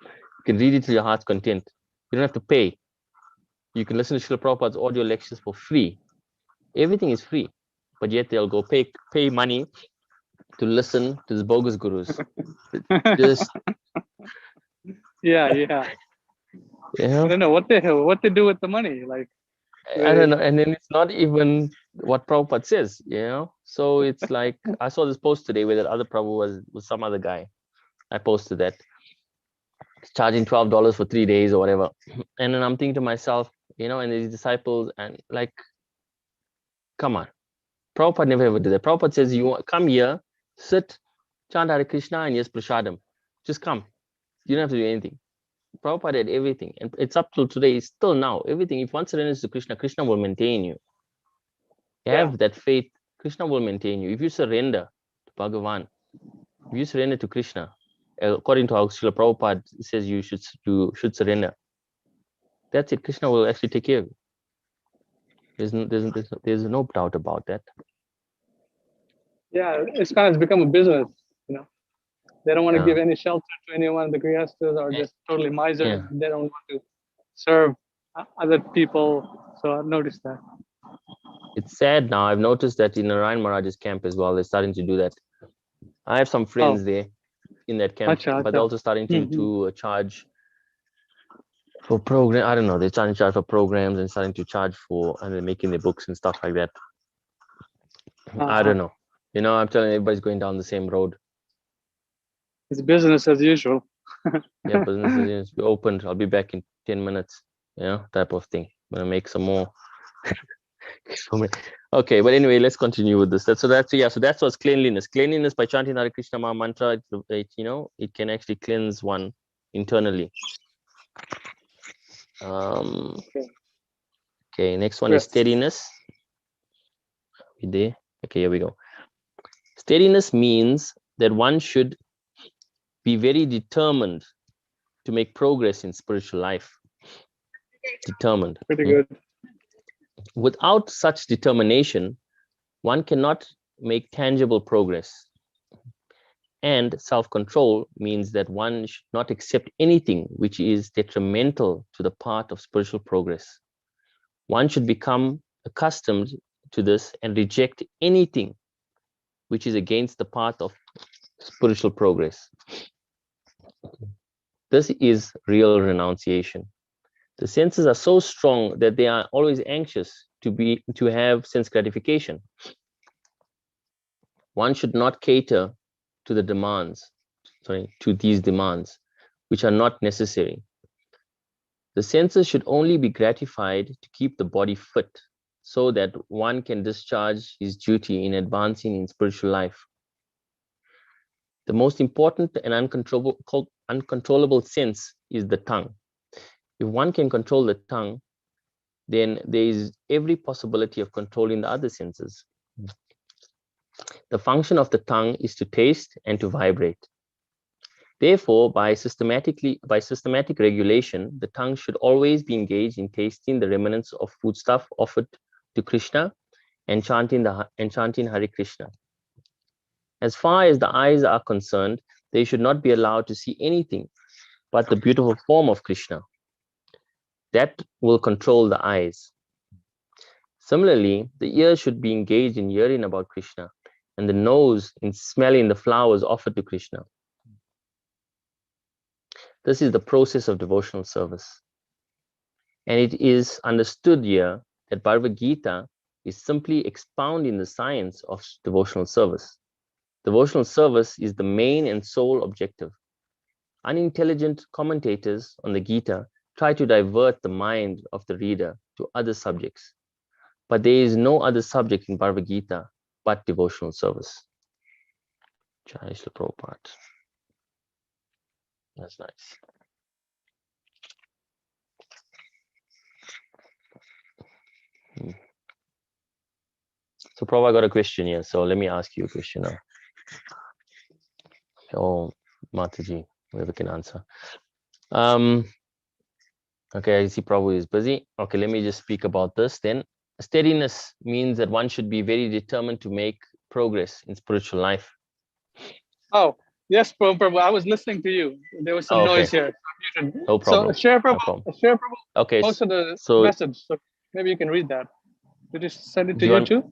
You can read it to your heart's content. You don't have to pay. You can listen to Srila Prabhupada's audio lectures for free. Everything is free. But yet they'll go pay money to listen to the bogus gurus. Just yeah. I don't know what they do with the money. Like I don't know. And then it's not even what Prabhupada says, So it's like I saw this post today where that other Prabhu was some other guy. I posted that. He's charging $12 for 3 days or whatever. And then I'm thinking to myself, and these disciples, and like, come on. Prabhupada never ever did that. Prabhupada says, you come here, sit, chant Hare Krishna, and yes, prasadam. Just come. You don't have to do anything. Prabhupada did everything. And it's up till today, it's still now. Everything. If one surrenders to Krishna, Krishna will maintain you. You have that faith, Krishna will maintain you. If you surrender to Bhagavan, if you surrender to Krishna, according to how Srila Prabhupada says you should surrender. That's it. Krishna will actually take care of you. There's no doubt about that. Yeah, ISKCON has become a business. They don't want to give any shelter to anyone. The grihasthas are just totally miser. Yeah. They don't want to serve other people. So I've noticed that. It's sad now. I've noticed that in Narayan Maharaj's camp as well, they're starting to do that. I have some friends there in that camp, but they're also starting to charge for program. I don't know. They're starting to charge for programs and starting to charge for, and they're making their books and stuff like that. I don't know. I'm telling you, everybody's going down the same road. It's business as usual. Yeah, business as usual. Be opened. I'll be back in 10 minutes. Type of thing. I'm gonna make some more. Okay, but anyway, let's continue with this. So that's what's cleanliness. Cleanliness by chanting Hare Krishna Maha Mantra. It can actually cleanse one internally. Okay, next one is steadiness. We there? Okay, here we go. Steadiness means that one should be very determined to make progress in spiritual life. Determined. Pretty good. Without such determination, one cannot make tangible progress. And self-control means that one should not accept anything which is detrimental to the path of spiritual progress. One should become accustomed to this and reject anything which is against the path of spiritual progress. This is real renunciation. The senses are so strong that they are always anxious to have sense gratification. One should not cater to these demands, which are not necessary. The senses should only be gratified to keep the body fit, so that one can discharge his duty in advancing in spiritual life. The most important and uncontrollable sense is the tongue. If one can control the tongue, then there is every possibility of controlling the other senses. The function of the tongue is to taste and to vibrate. Therefore, by systematic regulation, the tongue should always be engaged in tasting the remnants of foodstuff offered to Krishna and chanting Hare Krishna. As far as the eyes are concerned, they should not be allowed to see anything but the beautiful form of Krishna. That will control the eyes. Similarly, the ears should be engaged in hearing about Krishna, and the nose in smelling the flowers offered to Krishna. This is the process of devotional service. And it is understood here that Bhagavad Gita is simply expounding the science of devotional service. Devotional service is the main and sole objective. Unintelligent commentators on the Gita try to divert the mind of the reader to other subjects, but there is no other subject in Bhagavad Gita but devotional service. Jai Srila Prabhupada. That's nice. So Prabhupada, I got a question here. So let me ask you a question now. Oh, Mataji, whoever can answer. Okay, I see Prabhu is busy. Okay, let me just speak about this then. Steadiness means that one should be very determined to make progress in spiritual life. Oh, yes, Prabhu. I was listening to you. There was some Okay. noise here. No problem. So share No Prabhu. problem. Share Prabhu. Okay, Posted a so message. So maybe you can read that. Did you send it to do you you want, too?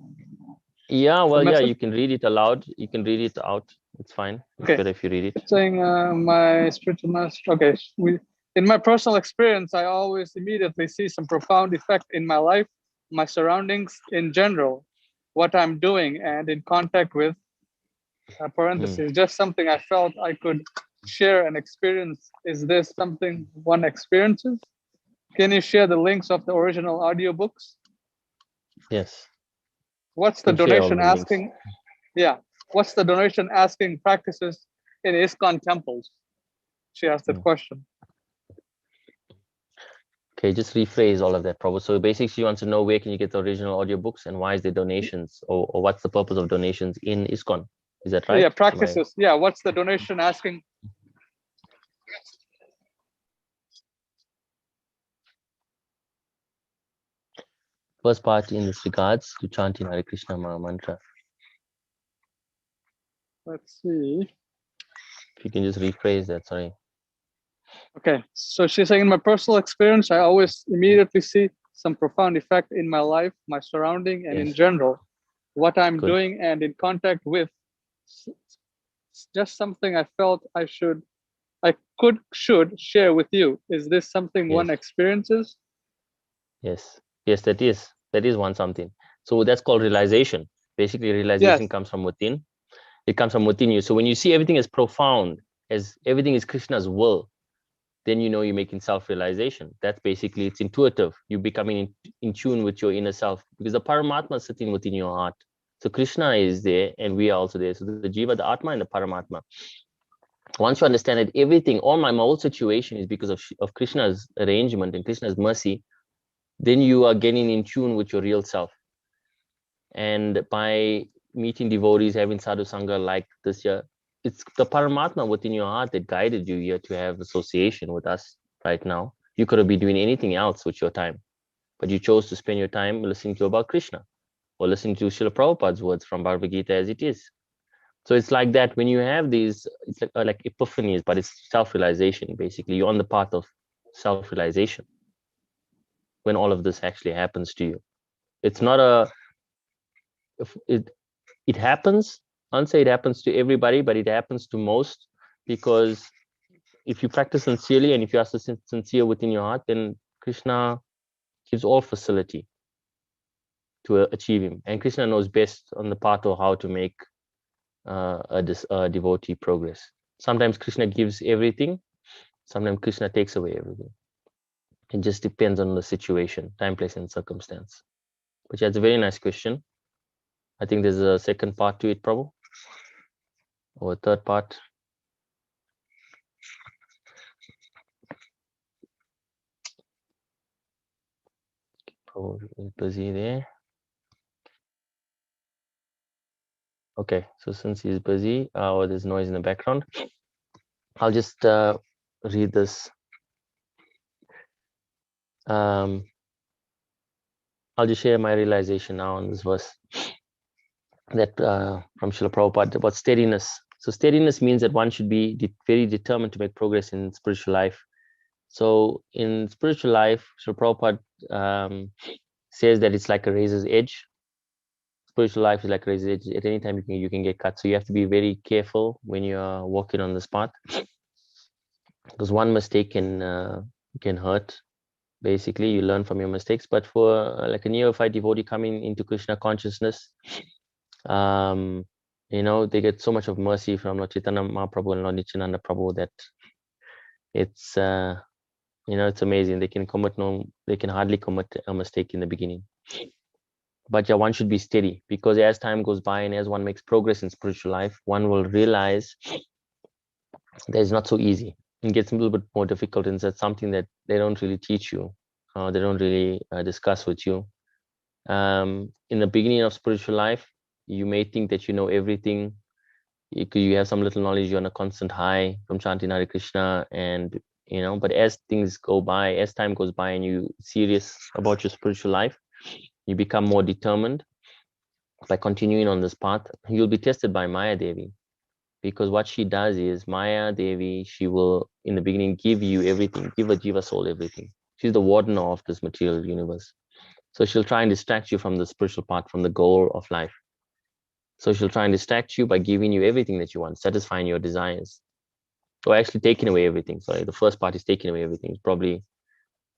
yeah, well, yeah, message? you can read it aloud. You can read it out. It's fine. It's Okay. better if you read it. It's saying my spiritual master. Okay. In my personal experience, I always immediately see some profound effect in my life, my surroundings in general, what I'm doing, and in contact with, parentheses, just something I felt I could share and experience. Is this something one experiences? Can you share the links of the original audiobooks? Yes. What's the Can share all donation the links. asking? Yeah. What's the donation asking practices in ISKCON temples? She asked that question. Okay, just rephrase all of that, Prabhu. So basically, she wants to know where can you get the original audiobooks and why is there donations, or what's the purpose of donations in ISKCON? Is that right? Yeah, practices. Yeah, what's the donation asking? First part in this regards to chanting Hare Krishna Maha Mantra. Let's see. If you can just rephrase that, sorry. Okay, so she's saying, in my personal experience, I always immediately see some profound effect in my life, my surrounding, and in general, what I'm doing and in contact with. It's just something I felt I should share with you. Is this something one experiences? Yes, that is one something. So that's called realization. Basically, realization comes from within. It comes from within you. So when you see everything as profound, as everything is Krishna's will, then you know you're making self-realization. That's basically, it's intuitive. You're becoming in tune with your inner self, because the Paramatma is sitting within your heart. So Krishna is there and we are also there. So the Jiva, the Atma, and the Paramatma. Once you understand that everything, all my whole situation is because of Krishna's arrangement and Krishna's mercy, then you are getting in tune with your real self. And by meeting devotees, having sadhu sangha like this year, it's the Paramatma within your heart that guided you here to have association with us right now. You could have been doing anything else with your time, but you chose to spend your time listening to about Krishna or listening to Srila Prabhupada's words from Bhagavad Gita as it is. So it's like that when you have these, it's like epiphanies, but it's self-realization. Basically, you're on the path of self-realization when all of this actually happens to you. It's not it happens. I don't say it happens to everybody, but it happens to most, because if you practice sincerely and if you are sincere within your heart, then Krishna gives all facility to achieve him. And Krishna knows best on the path of how to make a devotee progress. Sometimes Krishna gives everything. Sometimes Krishna takes away everything. It just depends on the situation, time, place, and circumstance. But yeah, it's a very nice question. I think there's a second part to it, Prabhu, or a third part. Prabhu is busy there. Okay, so since he's busy, or there's noise in the background, I'll just read this. I'll just share my realization now on this verse that from Srila Prabhupada about steadiness. So steadiness means that one should be very determined to make progress in spiritual life. So in spiritual life, Srila Prabhupada says that it's like a razor's edge. Spiritual life is like a razor's edge. At any time you can get cut. So you have to be very careful when you're walking on this path, because one mistake can hurt. Basically, you learn from your mistakes. But for like a neophyte devotee coming into Krishna consciousness, they get so much of mercy from Lord Chaitanya Mahaprabhu and Lord Nityananda Prabhu that it's it's amazing. They can hardly commit a mistake in the beginning. But yeah, one should be steady, because as time goes by and as one makes progress in spiritual life, one will realize that it's not so easy. It gets a little bit more difficult, and that's something that they don't really teach you. They don't really discuss with you. In the beginning of spiritual life, you may think that you know everything. You have some little knowledge, you're on a constant high from chanting Hare Krishna, and but as things go by, as time goes by, and you serious about your spiritual life, you become more determined by continuing on this path. You'll be tested by Maya Devi, because what she does is, Maya Devi, she will in the beginning give you everything, give a jiva soul everything. She's the warden of this material universe. So she'll try and distract you from the spiritual path, from the goal of life. So she'll try and distract you by giving you everything that you want, satisfying your desires, or actually taking away everything. Sorry, the first part is taking away everything. Probably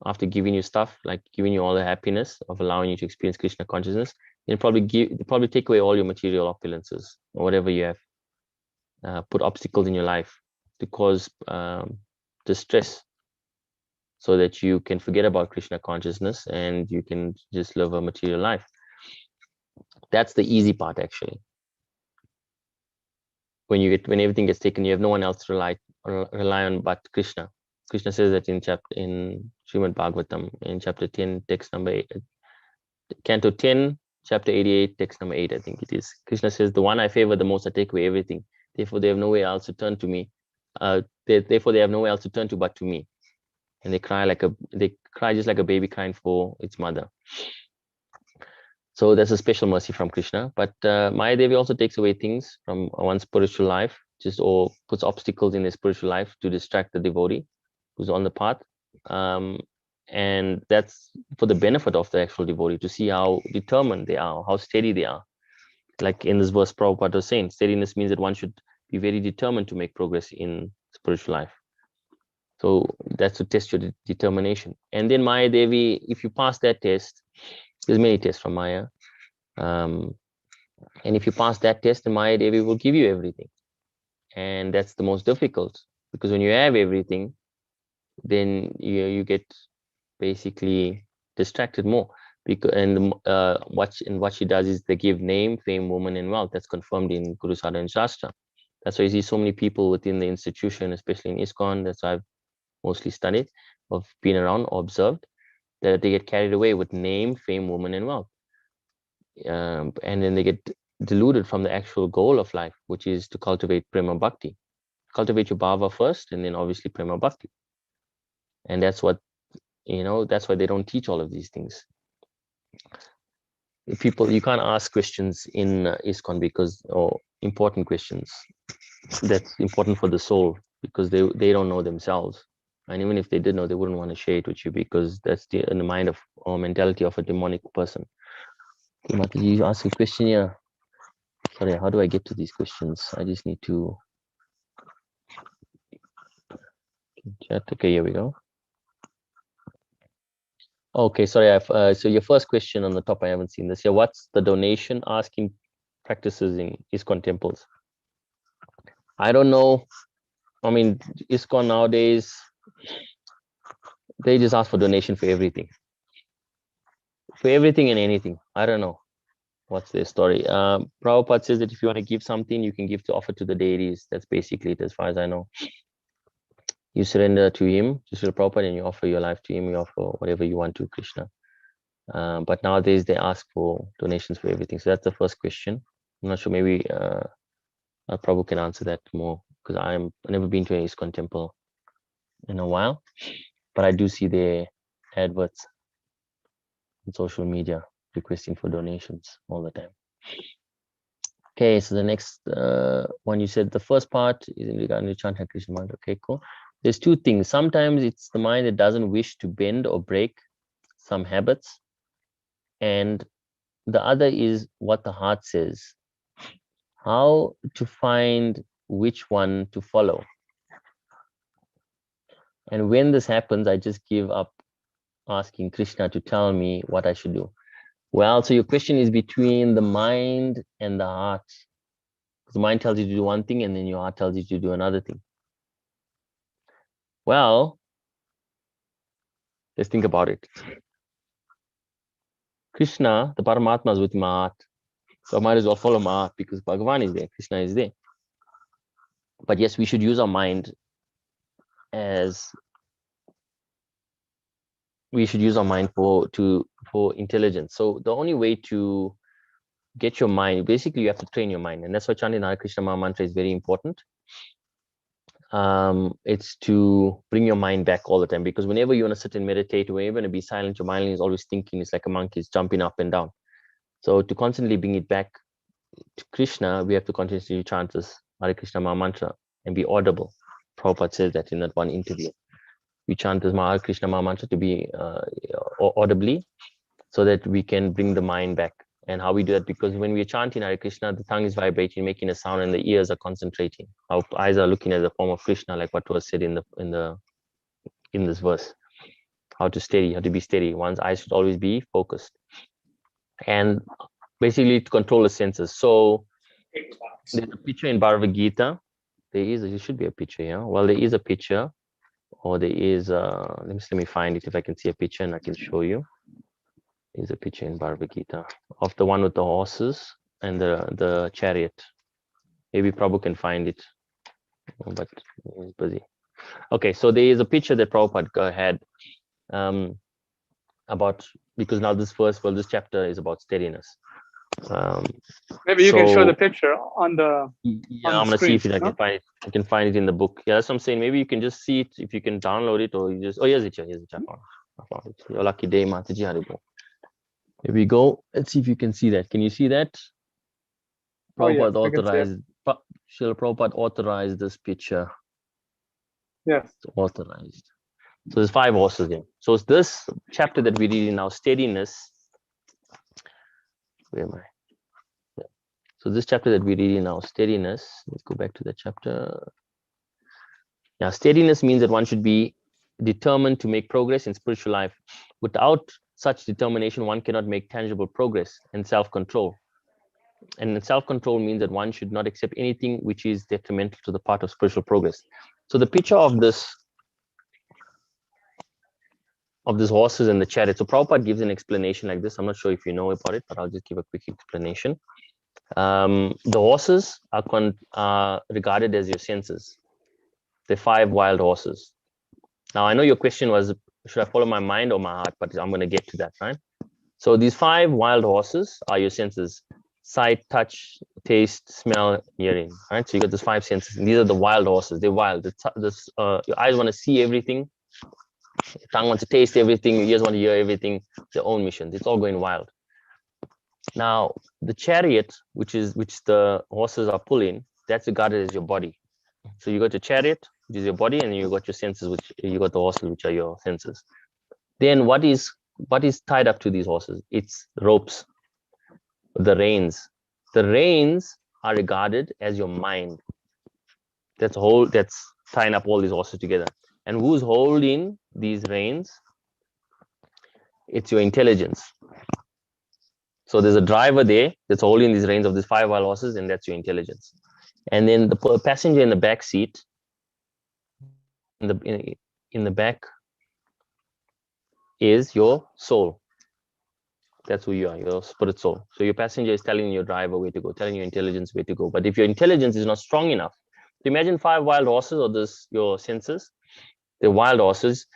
after giving you stuff, like giving you all the happiness of allowing you to experience Krishna consciousness, they'll probably take away all your material opulences or whatever you have, put obstacles in your life to cause distress, so that you can forget about Krishna consciousness and you can just live a material life. That's the easy part, actually. When everything gets taken, you have no one else to rely on but Krishna. Krishna says that in Srimad Bhagavatam, in chapter 10, text number 8, canto 10, chapter 88, text number 8, I think it is. Krishna says, the one I favor the most, I take away everything. Therefore, they have nowhere else to turn to me. Therefore, they have nowhere else to turn to but to me. And they cry just like a baby crying for its mother. So there's a special mercy from Krishna. But Maya Devi also takes away things from one's spiritual life, or puts obstacles in their spiritual life to distract the devotee who's on the path. And that's for the benefit of the actual devotee, to see how determined they are, how steady they are. Like in this verse, Prabhupada was saying, steadiness means that one should be very determined to make progress in spiritual life. So that's to test your determination. And then Maya Devi, if you pass that test, there's many tests from Maya. And if you pass that test, then Maya Devi will give you everything. And that's the most difficult, because when you have everything, then you get basically distracted more. And what she does is they give name, fame, woman, and wealth. That's confirmed in Guru Sadhana and Shastra. That's why you see so many people within the institution, especially in ISKCON, that's why I've mostly studied, or been around or observed, that they get carried away with name, fame, woman, and wealth. And then they get deluded from the actual goal of life, which is to cultivate prema bhakti. Cultivate your bhava first, and then obviously prema bhakti. And that's what, that's why they don't teach all of these things. People, you can't ask questions in ISKCON or important questions that's important for the soul, because they don't know themselves. And even if they did know, they wouldn't want to share it with you, because that's in the mind of or mentality of a demonic person. Okay, Mataji, you ask a question here. Sorry, how do I get to these questions? I just need to chat. Okay, here we go. Okay, sorry. So your first question on the top, I haven't seen this. Yeah, what's the donation asking practices in ISKCON temples? I don't know. I mean, ISKCON nowadays, they just ask for donation for everything. For everything and anything. I don't know what's their story. Prabhupada says that if you want to give something, you can give to offer to the deities. That's basically it, as far as I know. You surrender to him, to Srila Prabhupada, and you offer your life to him. You offer whatever you want to Krishna. But nowadays they ask for donations for everything. So that's the first question. I'm not sure, maybe Prabhu can answer that more, because I've never been to an ISKCON temple in a while, but I do see their adverts on social media requesting for donations all the time. Okay, so the next one, you said the first part is in regard to chant Hare Krishna mantra. Okay, cool. There's two things. Sometimes it's the mind that doesn't wish to bend or break some habits, and the other is what the heart says. How to find which one to follow? And when this happens, I just give up asking Krishna to tell me what I should do. Well, so your question is between the mind and the heart. The mind tells you to do one thing and then your heart tells you to do another thing. Well, let's think about it. Krishna, the Paramatma, is with my heart. So I might as well follow my heart because Bhagavan is there, Krishna is there. But yes, we should use our mind for intelligence. So the only way to get your mind, basically you have to train your mind. And that's why chanting Hare Krishna Maha Mantra is very important. It's to bring your mind back all the time, because whenever you want to sit and meditate, whenever you want to be silent, your mind is always thinking. It's like a monkey, it's jumping up and down. So to constantly bring it back to Krishna, we have to continuously chant this Hare Krishna Maha Mantra and be audible. Prabhupada says that in that one interview. We chant this Hare Krishna Maha Mantra to be audibly, so that we can bring the mind back. And how we do that, because when we're chanting Hare Krishna, the tongue is vibrating, making a sound, and the ears are concentrating. Our eyes are looking at the form of Krishna, like what was said in this verse. How to be steady. One's eyes should always be focused. And basically to control the senses. So there's a picture in Bhagavad Gita. There should be a picture, yeah. Well, there is a picture, or there is let me find it if I can see a picture and I can show you. There's a picture in Bhagavad Gita of the one with the horses and the chariot. Maybe Prabhu can find it, but he's busy. Okay, so there is a picture that Prabhupada had about, because now this chapter is about steadiness. Maybe you can show the picture on the. Yeah, I'm gonna see if I can find it. I can find it in the book. Yeah, that's what I'm saying. Maybe you can just see it if you can download it, or you just. Oh, here's the chat. I found it. Your lucky day, Mataji Haribo. Here we go. Let's see if you can see that. Can you see that? Prabhupada authorized. Srila Prabhupada authorized this picture. Yes. It's authorized. So there's 5 horses here. So it's this chapter that we read now, steadiness. Where am I? Yeah. So this chapter that we read now, steadiness. Let's go back to that chapter. Now, steadiness means that one should be determined to make progress in spiritual life. Without such determination, one cannot make tangible progress and self-control. And self-control means that one should not accept anything which is detrimental to the path of spiritual progress. So the picture of this horses and the chariot. So Prabhupada gives an explanation like this. I'm not sure if you know about it, but I'll just give a quick explanation. The horses are regarded as your senses. The 5 wild horses. Now, I know your question was, should I follow my mind or my heart? But I'm going to get to that, right? So these 5 wild horses are your senses: sight, touch, taste, smell, hearing, right? So you got these 5 senses. And these are the wild horses. They're wild. Your eyes want to see everything. Your tongue wants to taste everything. Your ears want to hear everything. Their own missions. It's all going wild. Now, the chariot, which the horses are pulling, that's regarded as your body. So you got your chariot, which is your body, and you got your senses, which you got the horses, which are your senses. Then what is tied up to these horses? It's ropes, the reins. The reins are regarded as your mind. That's tying up all these horses together. And who's holding these reins? It's your intelligence. So there's a driver there that's holding these reins of these 5 wild horses, and that's your intelligence. And then the passenger in the back seat, in the back, is your soul. That's who you are, your spirit soul. So your passenger is telling your driver where to go, telling your intelligence where to go. But if your intelligence is not strong enough, so imagine 5 wild horses, or your senses, they're wild horses,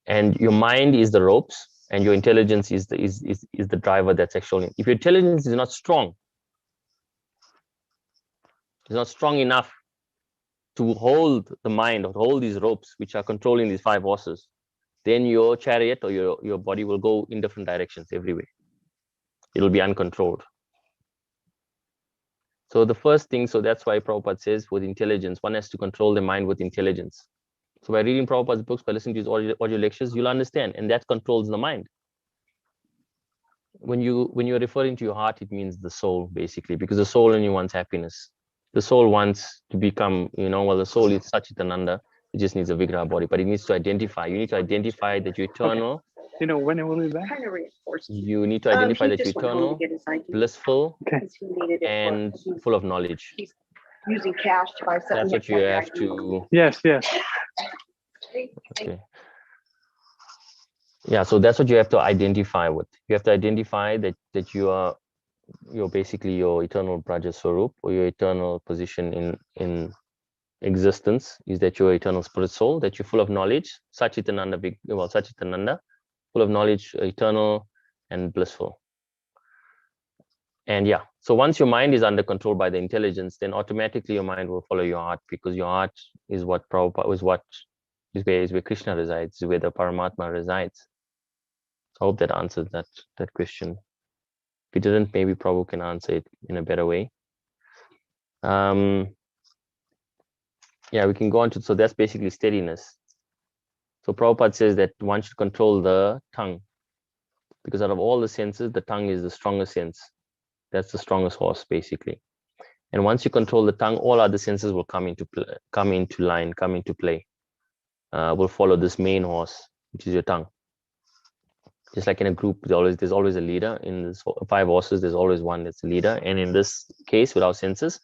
and your mind is the ropes, and your intelligence is the driver that's actually. If your intelligence is not strong, it's not strong enough to hold the mind or hold these ropes which are controlling these 5 horses, then your chariot or your body will go in different directions everywhere. It'll be uncontrolled. So the first thing, so that's why Prabhupada says with intelligence, one has to control the mind with intelligence. So by reading Prabhupada's books, by listening to his audio lectures, you'll understand, and that controls the mind. When you're referring to your heart, it means the soul, basically, because the soul only wants happiness. The soul wants to become, the soul is Satchitananda. It just needs a Vigraha body, but it needs to identify. You need to identify that you're eternal, You know when it will be back? Kind of reinforced. You need to identify He that you're just went home to eternal, get his ID blissful, Okay. because he needed it for- and he's full of knowledge. using cash to buy something. That's what you had have ID. to. Yes, yes. Okay. Yeah, so that's what you have to identify with. You have to identify that you're basically your eternal Braja Swarup, or your eternal position in existence is that you're eternal spirit soul, that you're full of knowledge, Satchitananda, Satchitananda, full of knowledge, eternal and blissful. And yeah, so once your mind is under control by the intelligence, then automatically your mind will follow your heart, because your heart is what Prabhupada is where Krishna resides, is where the Paramatma resides. So I hope that answers that question. If it didn't, maybe Prabhu can answer it in a better way. Yeah, we can go on to, so that's basically steadiness. So Prabhupada says that one should control the tongue, because out of all the senses, the tongue is the strongest sense. That's the strongest horse, basically. And once you control the tongue, all other senses will come into play. Will follow this main horse, which is your tongue. Just like in a group, there's always a leader. In this 5 horses, there's always one that's a leader. And in this case, with our senses,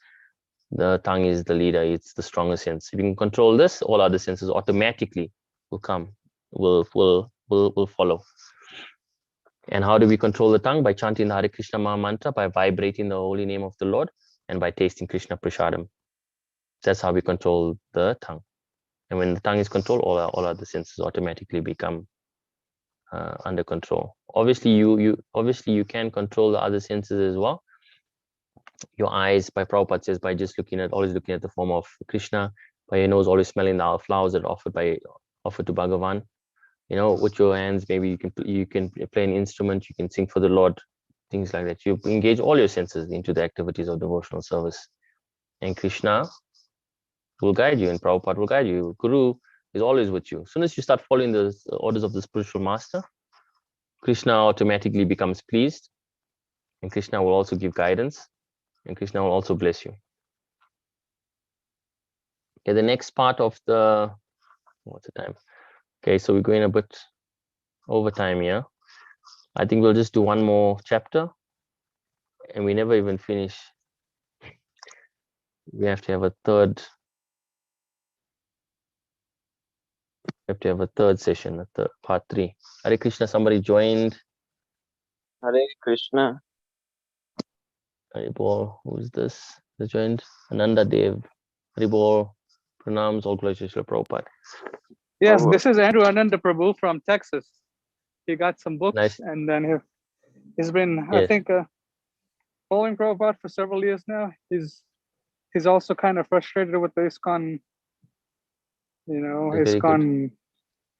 the tongue is the leader. It's the strongest sense. If you can control this, all other senses automatically will follow. And how do we control the tongue? By chanting the Hare Krishna Maha Mantra, by vibrating the holy name of the Lord, and by tasting Krishna Prasadam. That's how we control the tongue. And when the tongue is controlled, all other senses automatically become under control. Obviously, you can control the other senses as well. Your eyes, by Prabhupada says, by just always looking at the form of Krishna, by your nose always smelling the flowers that are offered to Bhagavan. You know, with your hands, maybe you can play an instrument, you can sing for the Lord, things like that. You engage all your senses into the activities of devotional service. And Krishna will guide you, and Prabhupada will guide you. Guru is always with you. As soon as you start following the orders of the spiritual master, Krishna automatically becomes pleased, and Krishna will also give guidance, and Krishna will also bless you. Okay, the next part of the, what's the time? Okay, so we're going a bit over time here. I think we'll just do one more chapter, and we never even finish. We have to have a third. We have to have a third session, part 3. Hare Krishna, somebody joined. Hare Krishna. Haribol, who's this? They joined. Ananda Dev. Haribol, pranams, all glories to Srila Prabhupada. Yes, Prabhu. this is Andrew Ananda Prabhu from Texas. He got some books, Nice. and then he's been, I Yes. think, following Prabhupada for several years now. He's also kind of frustrated with the ISKCON, Very good. ISKCON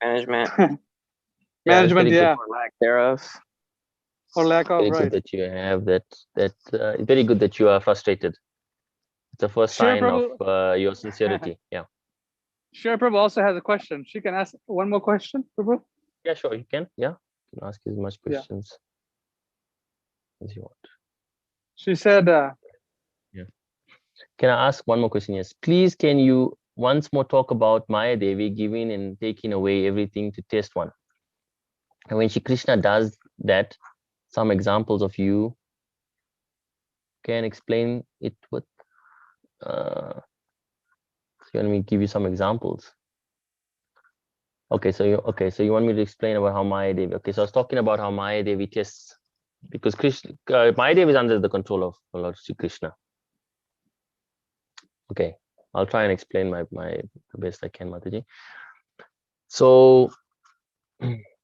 Management. Yeah, it's management, very good. yeah, Or lack thereof. or lack of, Very right. good that you have that. It's very good that you are frustrated. It's the first Sure, sign of your sincerity. Yeah. Sure, Prabhu also has a question. She can ask one more question, Prabhu. Yeah, sure. You can. Yeah. You can ask as much Yeah. questions as you want. She said, Can I ask one more question? Yes. Please, can you once more talk about Maya Devi giving and taking away everything to test one? And when Shri Krishna does that, some examples of you can explain it with. You want me to give you some examples? Okay, so you want me to explain about how Maya Devi. Okay, so I was talking about how Maya Devi tests, because Maya Devi is under the control of Lord Shri Krishna. Okay, I'll try and explain the best I can, Mataji. So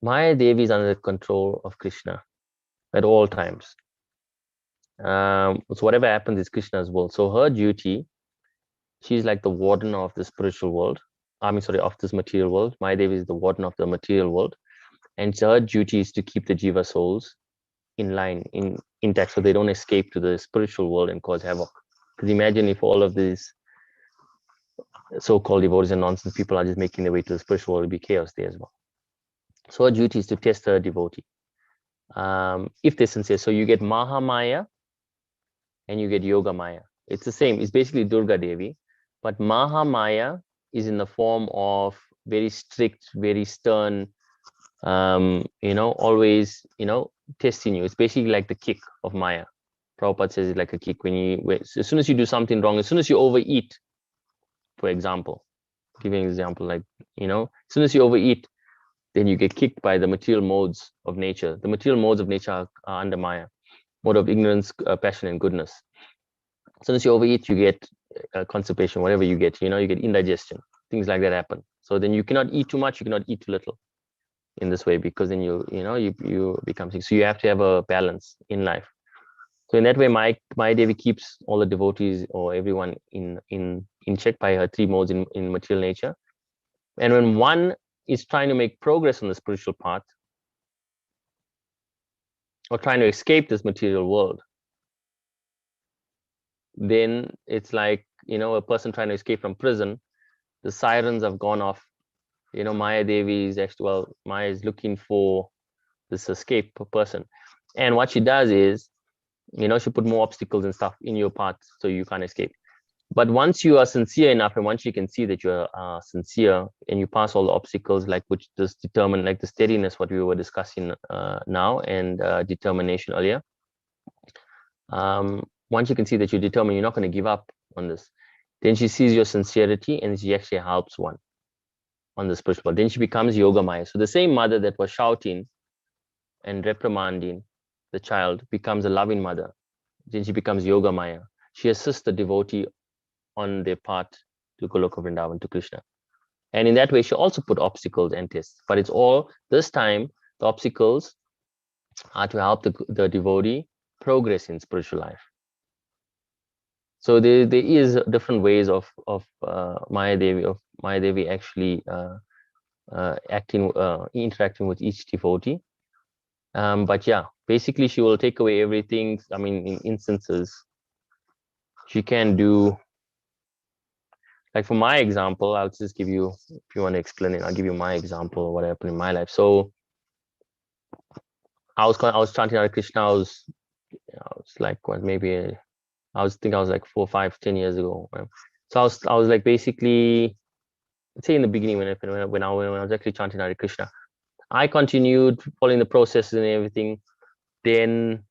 Maya Devi is under the control of Krishna at all times. So whatever happens is Krishna's will. So her duty, she's like the warden of the spiritual world. Of this material world. Maya Devi is the warden of the material world, and so her duty is to keep the jiva souls in line, intact, so they don't escape to the spiritual world and cause havoc. Because imagine if all of these so-called devotees and nonsense people are just making their way to the spiritual world, it'll be chaos there as well. So her duty is to test her devotee. If they're sincere, so you get Maha Maya and you get Yoga Maya. It's the same. It's basically Durga Devi, but Maha Maya is in the form of very strict, very stern always, testing you. It's basically like the kick of Maya. Prabhupada says it's like a kick as soon as you do something wrong, as soon as you overeat, for example, giving an example, like, as soon as you overeat, then you get kicked by the material modes of nature. The material modes of nature are under Maya, mode of ignorance, passion, and goodness. As soon as you overeat, you get constipation, whatever you get, you get indigestion, things like that happen. So then you cannot eat too much, you cannot eat too little in this way, because then you become sick. So you have to have a balance in life. So in that way, Maya Devi keeps all the devotees or everyone in check by her three modes in material nature. And when one is trying to make progress on the spiritual path, or trying to escape this material world, then it's like, a person trying to escape from prison. The sirens have gone off. Maya Devi is actually, Maya is looking for this escape person. And what she does is, she put more obstacles and stuff in your path so you can't escape. But once you are sincere enough, and once you can see that you're sincere and you pass all the obstacles, like which just determine, like the steadiness, what we were discussing now, and determination earlier. Once you can see that you're determined, you're not going to give up on this, then she sees your sincerity and she actually helps one on the spiritual. Then she becomes Yoga Maya. So the same mother that was shouting and reprimanding the child becomes a loving mother. Then she becomes Yoga Maya. She assists the devotee on their path to Goloka Vrindavan, to Krishna. And in that way, she also put obstacles and tests. But it's all, this time, the obstacles are to help the devotee progress in spiritual life. So there is different ways of Maya Devi actually interacting with each devotee. But yeah, basically she will take away everything. I mean, in instances, she can do, like for my example, I'll just give you, if you want to explain it, I'll give you my example of what happened in my life. So I was chanting Hare Krishna. I was like, what, maybe I think I was like 4, 5, 10 years ago. Right? So I was like, basically, let's say in the beginning when I was actually chanting Hare Krishna, I continued following the processes and everything. Then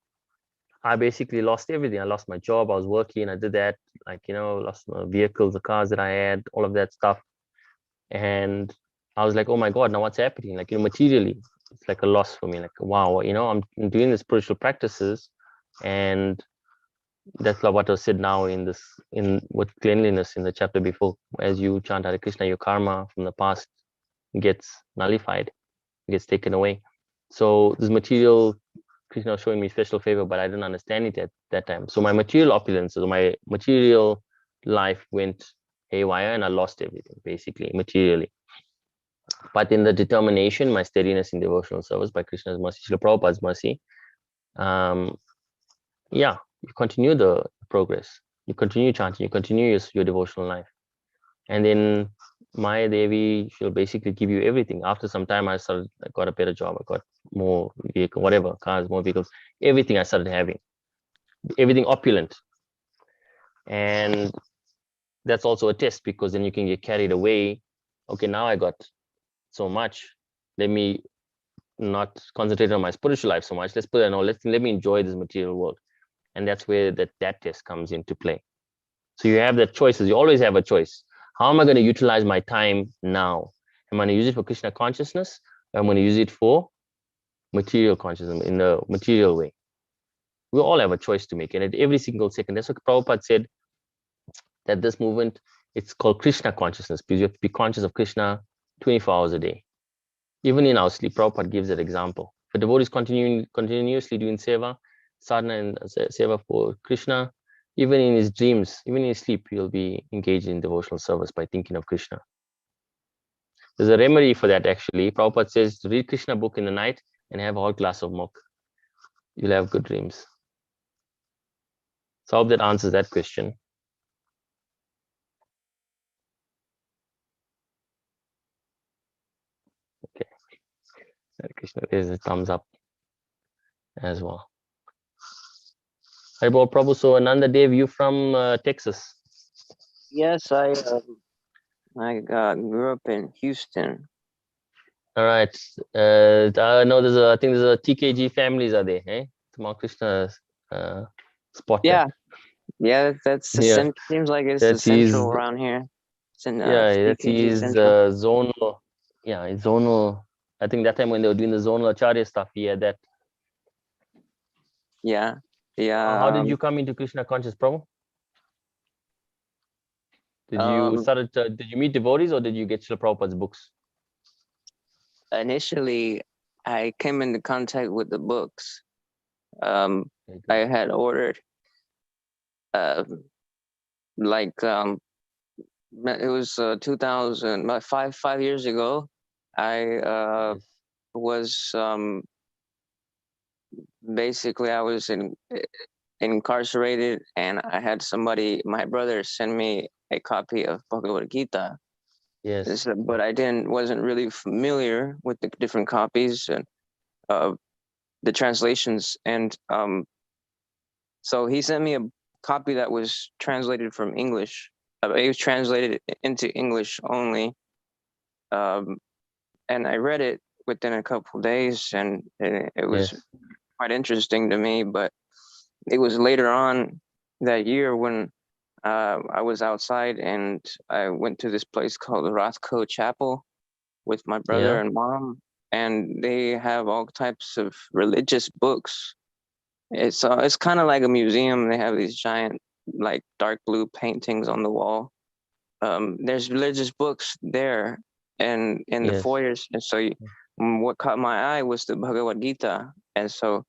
I basically lost everything. I lost my job. I was working. I did that, like, lost my vehicles, the cars that I had, all of that stuff. And I was like, oh my God, now what's happening? Like, materially, it's like a loss for me. Like, wow, I'm doing the spiritual practices, and that's what was said now with cleanliness in the chapter before. As you chant Hare Krishna, your karma from the past gets nullified, gets taken away. So this material, Krishna was showing me special favor, but I didn't understand it at that time. So my material opulence, so my material life went haywire, and I lost everything, basically, materially. But in the determination, my steadiness in devotional service, by Krishna's mercy, Srila Prabhupada's mercy, yeah, you continue the progress. You continue chanting, you continue your devotional life. And then Maya Devi, she'll basically give you everything. After some time, I got a better job. I got more vehicle, whatever, cars, more vehicles, everything I started having, everything opulent. And that's also a test, because then you can get carried away. Okay, now I got so much. Let me not concentrate on my spiritual life so much. Let's put it on, let me enjoy this material world. And that's where that test comes into play. So you have that choices. You always have a choice. How am I going to utilize my time now? Am I going to use it for Krishna consciousness, or am I going to use it for material consciousness in the material way? We all have a choice to make, and at every single second. That's what Prabhupada said, that this movement, it's called Krishna consciousness, because you have to be conscious of Krishna 24 hours a day. Even in our sleep, Prabhupada gives that example. If a devotee is continuously doing seva, sadhana and seva for Krishna, even in his dreams, even in his sleep, he'll be engaged in devotional service by thinking of Krishna. There's a remedy for that, actually. Prabhupada says, read Krishna book in the night and have a whole glass of milk. You'll have good dreams. So I hope that answers that question. Okay. Krishna, there's a thumbs up as well. Haribol Prabhu, so Ananda Dev, you from Texas? Yes, I grew up in Houston. All right. I know I think there's a TKG families are there, eh? Tamal Krishna spot there. Yeah, that's the Yeah, seems like it's the that's his. central around here. It's in Yeah, that's TKG his Central. zonal. Yeah, it's zonal. I think that time when they were doing the zonal acharya stuff, he had that. Yeah. How Yeah. did you come into Krishna conscious, Prabhu? Did you Um, started? Did you meet devotees or did you get Srila Prabhupada's books? Initially, I came into contact with the books. Very I good. had ordered, uh, like, it was 2000, about 5 years ago. I Yes. was basically I was incarcerated, and I had somebody, my brother, send me a copy of Bhagavad Gita. Yes. But I wasn't really familiar with the different copies and the translations, and so he sent me a copy that was translated from English. It was translated into English only, um, and I read it within a couple days, and it was Yes. quite interesting to me. But it was later on that year when I was outside and I went to this place called Rothko Chapel with my brother Yeah. and mom, and they have all types of religious books. It's kind of like a museum. They have these giant, like, dark blue paintings on the wall. There's religious books there and in the Yes. foyers, and so what caught my eye was the Bhagavad Gita, and so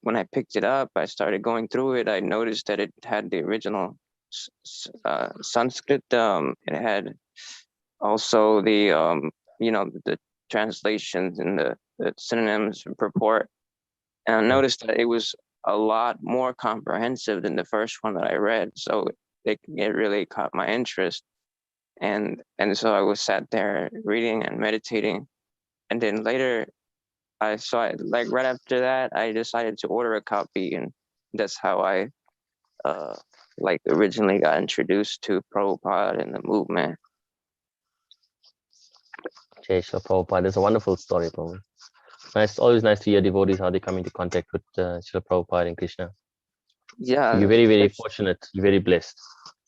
when I picked it up, I started going through it. I noticed that it had the original Sanskrit. It had also the translations and the synonyms and purport, and I noticed that it was a lot more comprehensive than the first one that I read. So it really caught my interest, and so I was sat there reading and meditating, and then later I saw it, like right after that I decided to order a copy, and that's how I uh like originally got introduced to Prabhupada and the movement. Jai Srila Prabhupada. That's a wonderful story, Prabhu. Nice. Always nice to hear devotees how they come into contact with Srila Prabhupada and Krishna. Yeah, You're very, very fortunate. You're very blessed.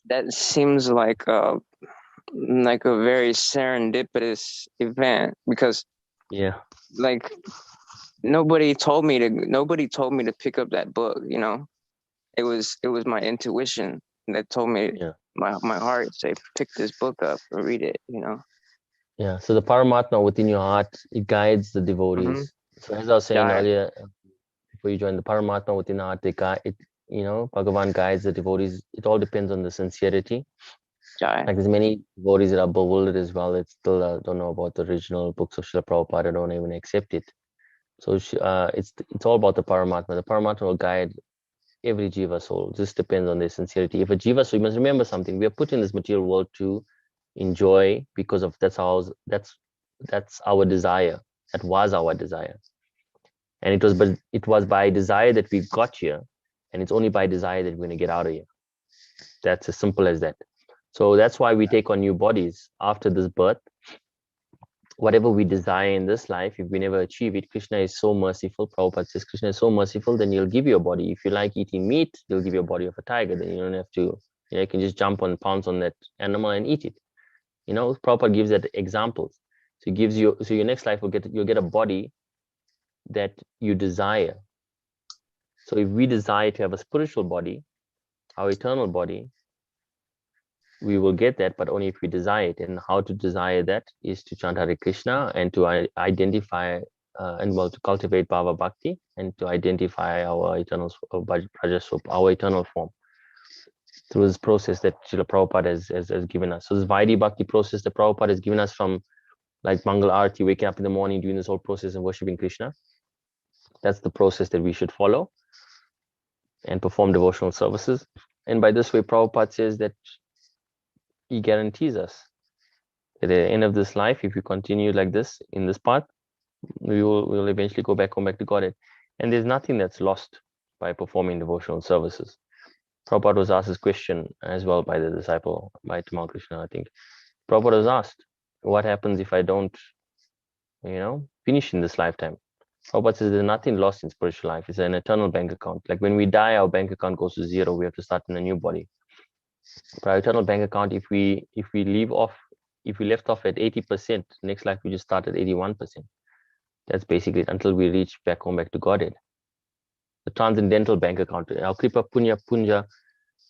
that seems like a very serendipitous event, because Yeah. like nobody told me to pick up that book. It was my intuition that told me, Yeah. my heart say, pick this book up and read it. Yeah. So the Paramatma within your heart, it guides the devotees. Mhm. So as I was saying Yeah. earlier, before you join the Paramatma within the heart, they guide it, Bhagavan guides the devotees. It all depends on the sincerity. Yeah. Like there's many devotees that are bewildered as well. It's still don't know about the original books of Srila Prabhupada, don't even accept it. So it's all about the Paramatma. The Paramatma will guide every jiva soul. Just depends on their sincerity. If a jiva soul, you must remember something. We are put in this material world to enjoy because of that's our desire. That was our desire, and it was by desire that we got here, and it's only by desire that we're going to get out of here. That's as simple as that. So that's why we take on new bodies after this birth. Whatever we desire in this life, if we never achieve it, Krishna is so merciful. Prabhupada says Krishna is so merciful, then he'll give you a body. If you like eating meat, he'll give you a body of a tiger. Then you don't have to, you can just pounce on that animal and eat it. Prabhupada gives that examples. So he gives you, so your next life you'll get a body that you desire. So if we desire to have a spiritual body, our eternal body, we will get that, but only if we desire it. And how to desire that is to chant Hare Krishna and to identify to cultivate Bhava Bhakti and to identify our eternal our eternal form through this process that Srila Prabhupada has given us. So this Vaidhi Bhakti process that Prabhupada has given us, from like Mangal Arati, waking up in the morning, doing this whole process and worshipping Krishna. That's the process that we should follow and perform devotional services. And by this way, Prabhupada says that he guarantees us at the end of this life, if you continue like this in this path, we will eventually go back home, back to Godhead. And there's nothing that's lost by performing devotional services. Prabhupada was asked this question as well by the disciple, by Tamal Krishna, I think. Prabhupada was asked, what happens if I don't finish in this lifetime. Prabhupada says there's nothing lost in spiritual life. It's an eternal bank account. Like when we die, our bank account goes to zero. We have to start in a new body. But our eternal bank account, if we left off at 80%, next life we just start at 81%. That's basically it until we reach back home, back to Godhead. The transcendental bank account, our Kripa Punya Punja,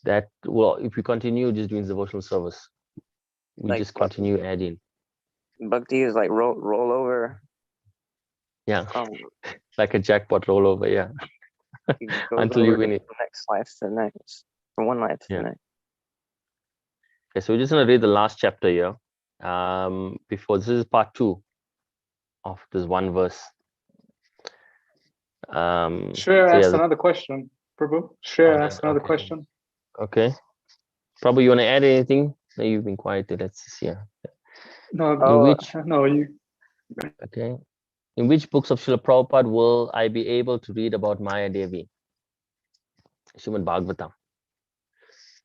that will, if we continue just doing devotional service, we Like just continue adding. Bhakti is like roll over. Yeah, Um, like a jackpot rollover. Yeah, it goes until you over win it. from next life to the next, from one life to Yeah. the next. Okay, so we're just gonna read the last chapter here. Before this is part 2 of this one verse. Shreya so yeah, asked another question. Prabhu, Shreya Okay, asked another okay. question. Okay. Prabhu, you want to add anything? No, you've been quiet. Let's see. No, Oh, no, you. Okay. In which books of Srila Prabhupada will I be able to read about Maya Devi? Srimad Bhagavatam.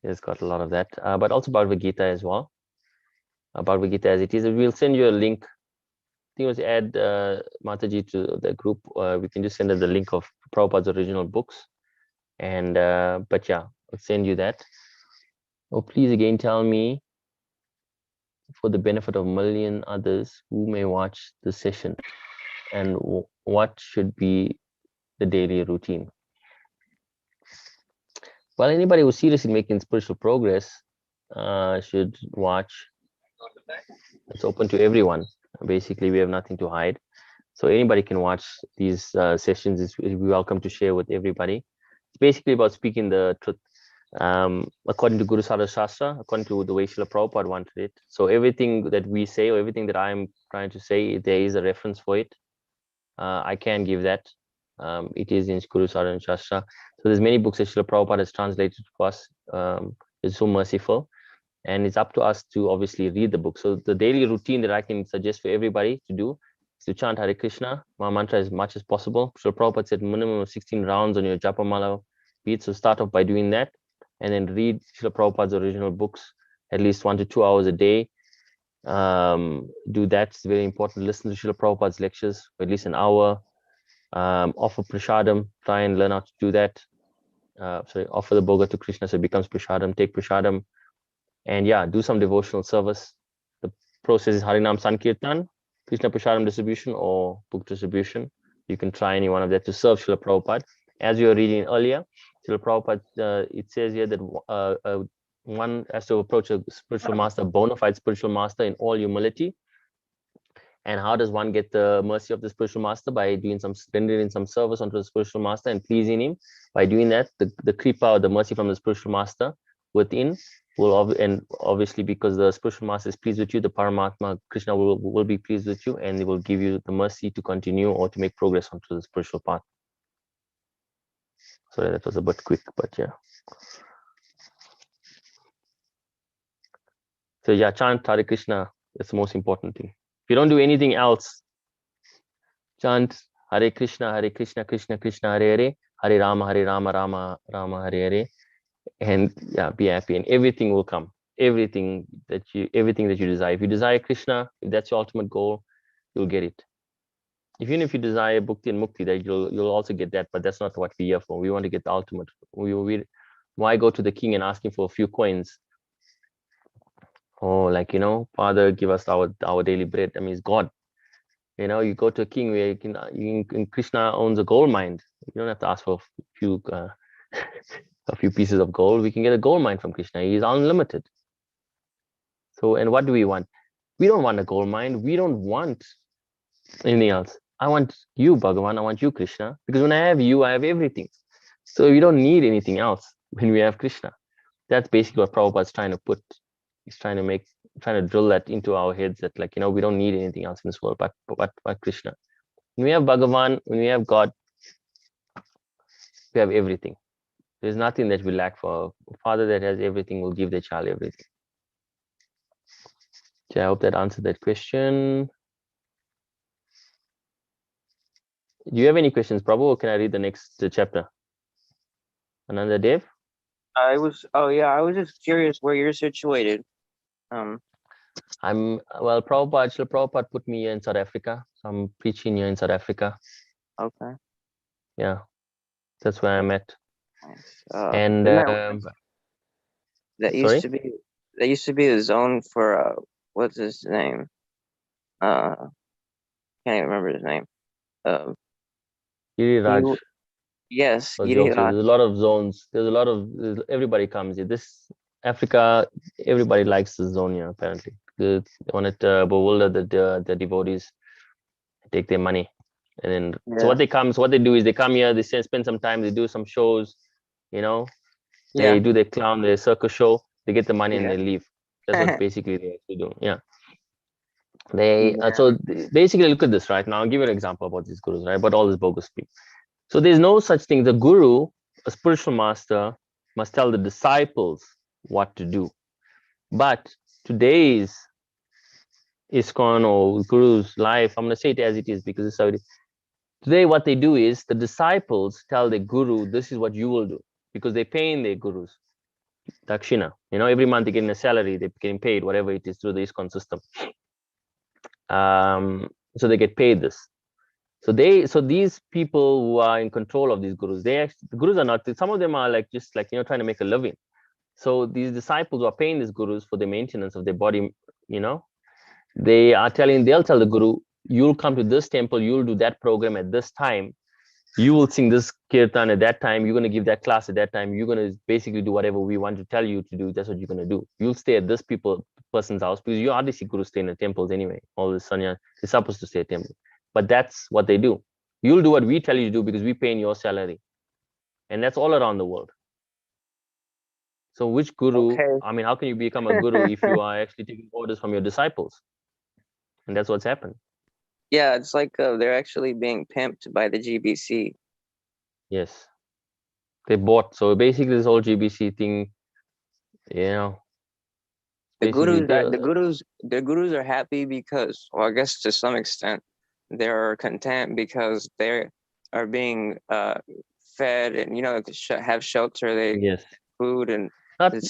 It's got a lot of that, but also Bhagavad Gita as well. Bhagavad Gita as it is. We'll send you a link. I think it was add Mataji to the group. We can just send her the link of Prabhupada's original books. And but yeah, I'll send you that. Oh, please again tell me, for the benefit of a million others who may watch the session, and what should be the daily routine. Well, anybody who's serious in making spiritual progress should watch. It's open to everyone. Basically, we have nothing to hide. So anybody can watch these sessions. We're welcome to share with everybody. It's basically about speaking the truth. According to Guru Sadhana Shastra, according to the way Srila Prabhupada wanted it. So everything that we say or everything that I'm trying to say, there is a reference for it. I can give that. It is in Guru Sadhana Shastra. So there's many books that Srila Prabhupada has translated for us. It's so merciful. And it's up to us to obviously read the book. So the daily routine that I can suggest for everybody to do is to chant Hare Krishna, Maha Mantra as much as possible. Srila Prabhupada said minimum of 16 rounds on your Japamala beat. So start off by doing that. And then read Srila Prabhupada's original books at least 1 to 2 hours a day. Do that. It's very important. Listen to Srila Prabhupada's lectures for at least an hour. Offer prasadam. Try and learn how to do that. Offer the bhoga to Krishna so it becomes prasadam. Take prasadam. And yeah, do some devotional service. The process is Harinam Sankirtan, Krishna prasadam distribution, or book distribution. You can try any one of that to serve Srila Prabhupada. As we were reading earlier, Srila Prabhupada, it says here that one has to approach a spiritual master, a bona fide spiritual master, in all humility. And how does one get the mercy of the spiritual master? By doing rendering some service unto the spiritual master and pleasing him. By doing that, the kripa or the mercy from the spiritual master within will, and obviously because the spiritual master is pleased with you, the Paramatma Krishna will be pleased with you, and he will give you the mercy to continue or to make progress onto the spiritual path. Sorry, that was a bit quick, but yeah. So yeah, chant Hare Krishna. That's the most important thing. If you don't do anything else, chant Hare Krishna, Krishna Krishna, Hare Hare, Hare Rama, Rama Rama, Hare Hare, and yeah, be happy, and everything will come. Everything that you desire. If you desire Krishna, if that's your ultimate goal, you'll get it. Even if you desire Bhukti and Mukti, that you'll also get that, but that's not what we're here for. We want to get the ultimate. Why go to the king and ask him for a few coins? Oh, like, Father, give us our daily bread. I mean, it's God. You go to a king where Krishna owns a gold mine. You don't have to ask for a few a few pieces of gold. We can get a gold mine from Krishna. He is unlimited. So, and what do we want? We don't want a gold mine. We don't want anything else. I want you, Bhagavan. I want you, Krishna. Because when I have you, I have everything. So we don't need anything else when we have Krishna. That's basically what Prabhupada's trying to put. He's trying to drill that into our heads that, like, we don't need anything else in this world but Krishna. When we have Bhagavan, when we have God, we have everything. There's nothing that we lack for. A father that has everything will give their child everything. So I hope that answered that question. Do you have any questions, Prabhu, or can I read the next chapter? Ananda Dev? I was just curious where you're situated. Well, Prabhupada put me here in South Africa. So I'm preaching here in South Africa. Okay. Yeah, that's where I'm at. Nice. And Isn't that sorry, used to be a zone for what's his name? Can't even remember his name. Giriraj You yes, was also. Giriraj. There's a lot of zones. Everybody comes here. This Africa, everybody likes the zone here. Apparently, they want it bewilder the devotees, take their money, and then so Yeah. what they do is they come here, they spend some time, they do some shows, you know, Yeah. they do their clown, their circus show, they get the money and Yeah. they leave. That's what basically they actually do. Yeah. They Yeah. basically look at this right now. I'll give you an example about these gurus, right? But all this bogus speak. So there's no such thing. The guru, a spiritual master, must tell the disciples what to do. But today's ISKCON or Guru's life, I'm going to say it as it is because it's how it is. Today, what they do is the disciples tell the guru, this is what you will do, because they're paying their gurus dakshina. You know, every month they're getting a salary, they're getting paid, whatever it is, through the ISKCON system. So they get paid this. So these people who are in control of these gurus, the gurus are not. Some of them are like just like trying to make a living. So these disciples who are paying these gurus for the maintenance of their body, they'll tell the guru, you'll come to this temple, you'll do that program at this time, you will sing this kirtan at that time, you're going to give that class at that time, you're going to basically do whatever we want to tell you to do. That's what you're going to do. You'll stay at this person's house, because you hardly see gurus stay in the temples anyway. All the sanya is supposed to stay at temple, but that's what they do. You'll do what we tell you to do because we pay in your salary, and that's all around the world. So which guru, Okay. I mean, how can you become a guru if you are actually taking orders from your disciples? And that's what's happened. Yeah, it's like they're actually being pimped by the GBC. Yes, they bought. So basically, this whole GBC thing, The basically gurus are happy because, well, I guess to some extent, they're content because they are being fed and have shelter. They yes, food and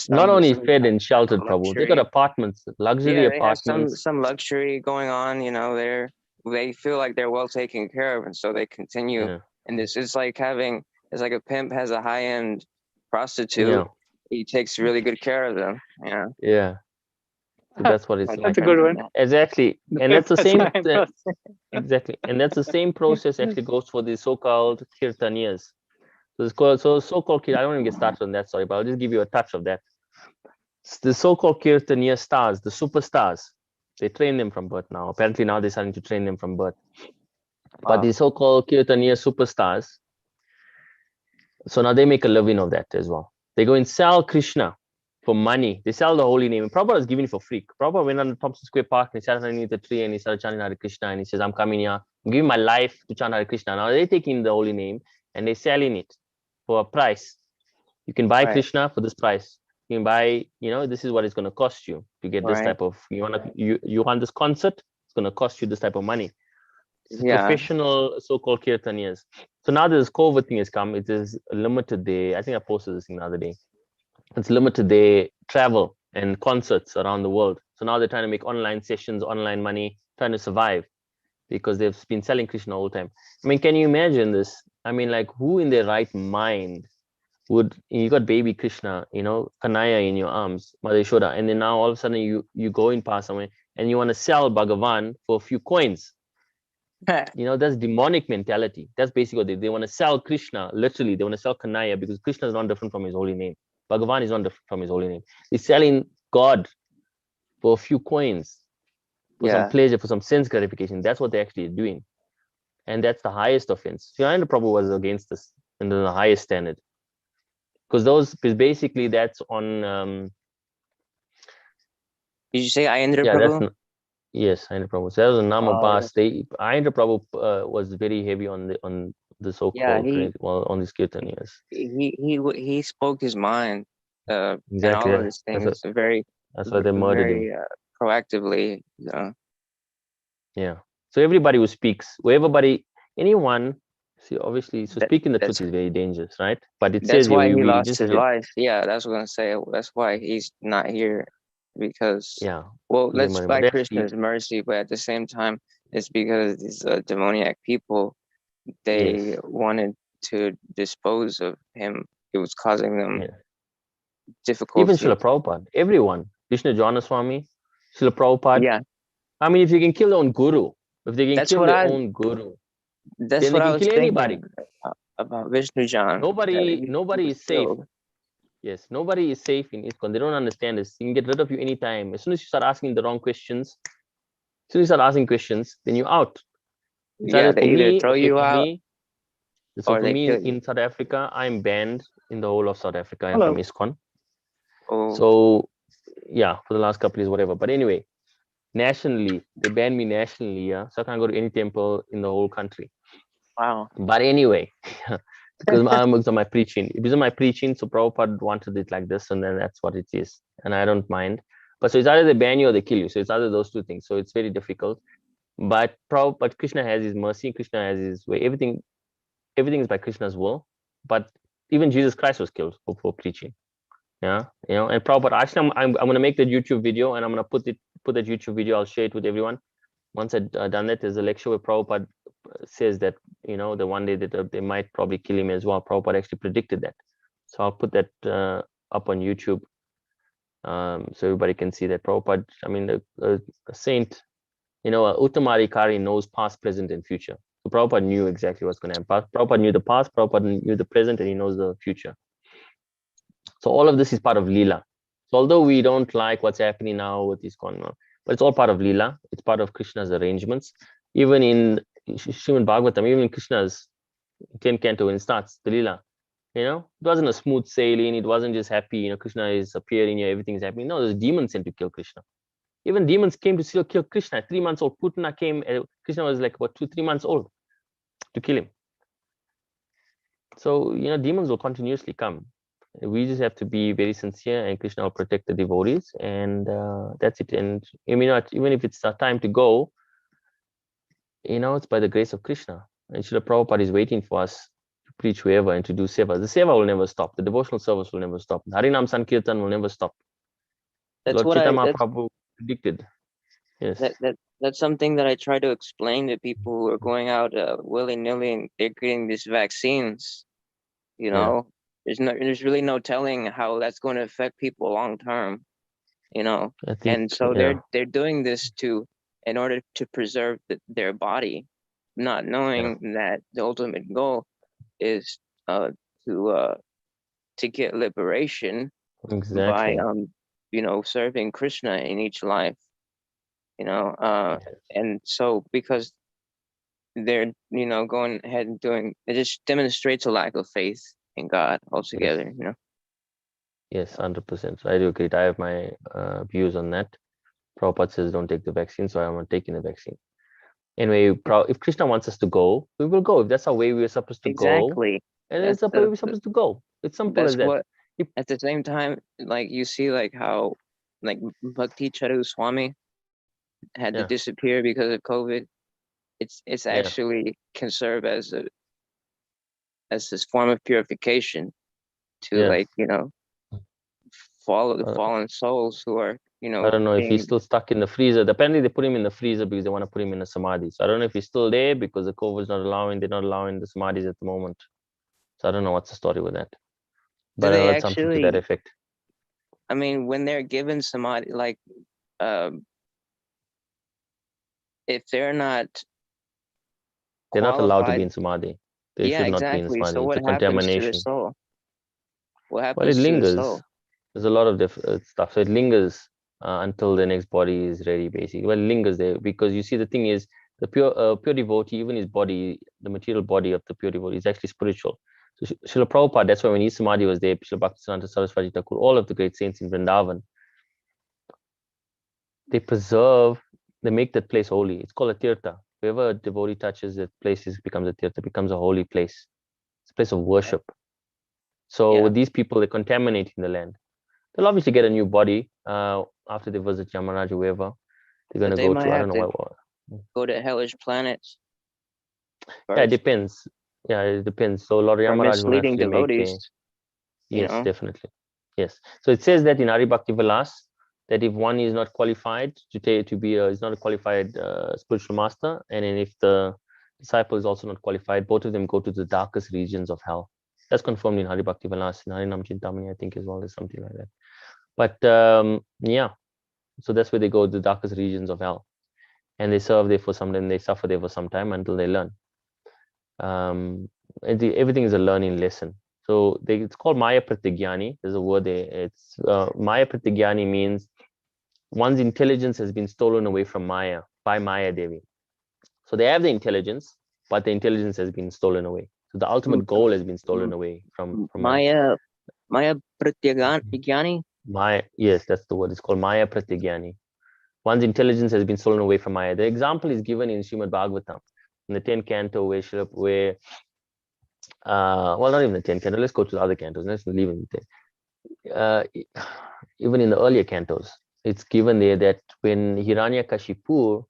not only some fed and sheltered, Prabhu. They got luxury. apartments, luxury Yeah, they have apartments. some luxury going on. They feel like they're well taken care of, and so they continue. Yeah. And this is like it's like a pimp has a high end prostitute. Yeah. He takes really good care of them. Yeah. Yeah. So that's what it's That's a good one. Exactly. And that's the famous same line process. exactly. And that's the same process actually goes for the so-called kirtaniyas. So it's called so-called I don't even get started on that, sorry, but I'll just give you a touch of that. The so-called kirtaniya stars, the superstars, they train them from birth now. Apparently now they're starting to train them from birth. But Wow. the so-called kirtaniya superstars, so now they make a living of that as well. They go and sell Krishna for money. They sell the holy name. And Prabhupada is giving it for free. Prabhupada went on the Thompson Square Park and he sat underneath the tree and he started chanting Hare Krishna, and he says, I'm coming here, I'm giving my life to chant Hare Krishna. Now they're taking the holy name and they're selling it for a price. You can buy Right. Krishna for this price. You can buy, this is what it's going to cost you to get this Right. type of, you want this concert, it's going to cost you this type of money. It's Yeah. professional so-called kirtaniyas. So now this COVID thing has come. It is limited day. I think I posted this thing the other day. It's limited day travel and concerts around the world. So now they're trying to make online sessions, online money, trying to survive because they've been selling Krishna all the time. I mean, can you imagine this? I mean, like, who in their right mind would, you got baby Krishna, Kanaya in your arms, Mother Yashoda, and then now all of a sudden you go in past somewhere and you want to sell Bhagavan for a few coins. That's demonic mentality. That's basically what they want to sell Krishna. Literally, they want to sell Kanaya because Krishna is not different from his holy name. Bhagavan is not different from his holy name. They're selling God for a few coins, for some pleasure, for some sense gratification. That's what they're actually doing. And that's the highest offense. Srila Prabhupada was against this and the highest standard. Because basically that's on... Did you say Ayendra Prabhu? Yes, Ayendra Prabhu. So that was a Namabas. Yes. Ayendra Prabhu was very heavy on the so-called on these kirtaniyas. He spoke his mind. Exactly. And all of these things That's why they murdered him. Proactively. Yeah. So everybody who speaks, anyone. See, obviously, so speaking the truth is very dangerous, right? But it says that's why he we lost just his life. Yeah, that's what I'm gonna say. That's why he's not here because Yeah. well, Lima, that's Lima. by That's Krishna's mercy, but at the same time, it's because these demoniac people, they yes. wanted to dispose of him. It was causing them Yeah. Even difficulty. Srila Prabhupada, everyone, Vishnu Janaswamy, Srila Prabhupada. Yeah, I mean, if you can kill their own guru, if they can that's kill what their I own guru, that's then they what I can was kill anybody. thinking about Vishnu Jan. That Nobody was is safe. killed. Yes, nobody is safe in ISKCON. They don't understand this. He can get rid of you anytime. As soon as you start asking the wrong questions, as soon as you start asking questions, then you're out. It's Yeah, either they for either me, throw okay, you for out me. So or for they me kill you. in South Africa, I'm banned in the whole of South Africa Hello. from ISKCON. Oh, So yeah, for the last couple of years, whatever. But anyway, nationally, they banned me nationally, yeah. So I can't go to any temple in the whole country. wow. But anyway, because of my preaching. Because of my preaching, so Prabhupada wanted it like this, and then that's what it is. And I don't mind. But so it's either they ban you or they kill you. So it's either those two things. So it's very difficult. But Krishna has his mercy, Krishna has his way. Everything is by Krishna's will. But even Jesus Christ was killed for preaching. Yeah, and Prabhupada, actually I'm gonna make that YouTube video and I'm gonna put that YouTube video, I'll share it with everyone. Once I've done that, there's a lecture where Prabhupada says that, the one day that they might probably kill him as well. Prabhupada actually predicted that. So I'll put that up on YouTube, so everybody can see that Prabhupada, I mean, a saint, Uttamadhikari knows past, present, and future. So Prabhupada knew exactly what's going to happen. Prabhupada knew the past, Prabhupada knew the present, and he knows the future. So all of this is part of Leela. So although we don't like what's happening now with ISKCON, but it's all part of Leela. It's part of Krishna's arrangements. Even in Srimad Bhagavatam, even in Krishna's 10 canto, when it starts, the Leela, it wasn't a smooth sailing. It wasn't just happy, Krishna is appearing here, everything's happening. No, there's demons sent to kill Krishna. Even demons came to still kill Krishna. 3 months old, Putana came, Krishna was like about 2-3 months old to kill him. So, demons will continuously come. We just have to be very sincere, and Krishna will protect the devotees, and that's it. And even if it's time to go, it's by the grace of Krishna. And Srila Prabhupada is waiting for us to preach wherever and to do seva. The seva will never stop. The devotional service will never stop. Harinam Sankirtan will never stop. That's Lord what Chaitanya that's Mahaprabhu predicted. Yes. that's something that I try to explain to people who are going out willy-nilly and they're getting these vaccines. There's really no telling how that's going to affect people long term. I think, And so yeah. they're doing this in order to preserve their body, not knowing that the ultimate goal is to get liberation Exactly. by serving Krishna in each life. Yes. And so because they're going ahead and doing it, just demonstrates a lack of faith in God altogether. Yes, 100%. I do agree. I have my views on that. Prabhupada says don't take the vaccine, so I'm not taking the vaccine. Anyway, if Krishna wants us to go, we will go. If that's our way we're supposed to go, Exactly. and it's the way we're supposed to go. It's simple That's as that. what. At the same time, like you see, like how, like Bhakti Charu Swami had to disappear because of COVID. It's actually can serve as this form of purification to follow the fallen souls who are I don't know if he's still stuck in the freezer. Apparently, they put him in the freezer because they want to put him in a samadhi. So I don't know if he's still there because the COVID is not allowing. They're not allowing the samadhis at the moment. So I don't know what's the story with that. But I heard something to that effect. I mean, when they're given samadhi, like, if they're not allowed to be in samadhi. They should not be in samadhi. So what it's a happens contamination. to the soul? What happens Well, it lingers. to the soul? There's a lot of different stuff. So it lingers until the next body is ready, basically. Well, it lingers there because you see, the thing is, the pure devotee, even his body, the material body of the pure devotee is actually spiritual. So Srila Prabhupada, that's why when his samadhi was there, Srila Bhaktisiddhanta Saraswati Thakur, all of the great saints in Vrindavan, they make that place holy. It's called a tirtha. Wherever a devotee touches that place, becomes a tirtha, becomes a holy place. It's a place of worship. So with these people, they're contaminating the land. They'll obviously get a new body after they visit Yamaraj or wherever. They're going to go to, I don't know what. Go to hellish planets. Yeah, it depends. So Lord Yamaraj will actually make a... Yes, definitely. Yes. So it says that in Hari Bhakti Vilas, that if one is not qualified is not a qualified spiritual master, and then if the disciple is also not qualified, both of them go to the darkest regions of hell. That's confirmed in Hari Bhakti Vilas, in Harinam Chintamani, I think, as well, as something like that. But yeah, so that's where they go, the darkest regions of hell, and they serve there for some time, they suffer there for some time until they learn. Everything is a learning lesson. So it's called Maya Pratigyani. There's a word there. It's Maya Pratigyani means one's intelligence has been stolen away from Maya by Maya Devi. So they have the intelligence, but the intelligence has been stolen away. So the ultimate goal has been stolen away from Maya Pratyagani. Maya, yes, that's the word. It's called Maya Pratigyani. One's intelligence has been stolen away from Maya. The example is given in Srimad Bhagavatam, in the 10th canto, where well, not even the 10th canto. Let's go to the other cantos. Let's leave it there. Even in the earlier cantos, it's given there that when Hiranyakashipu,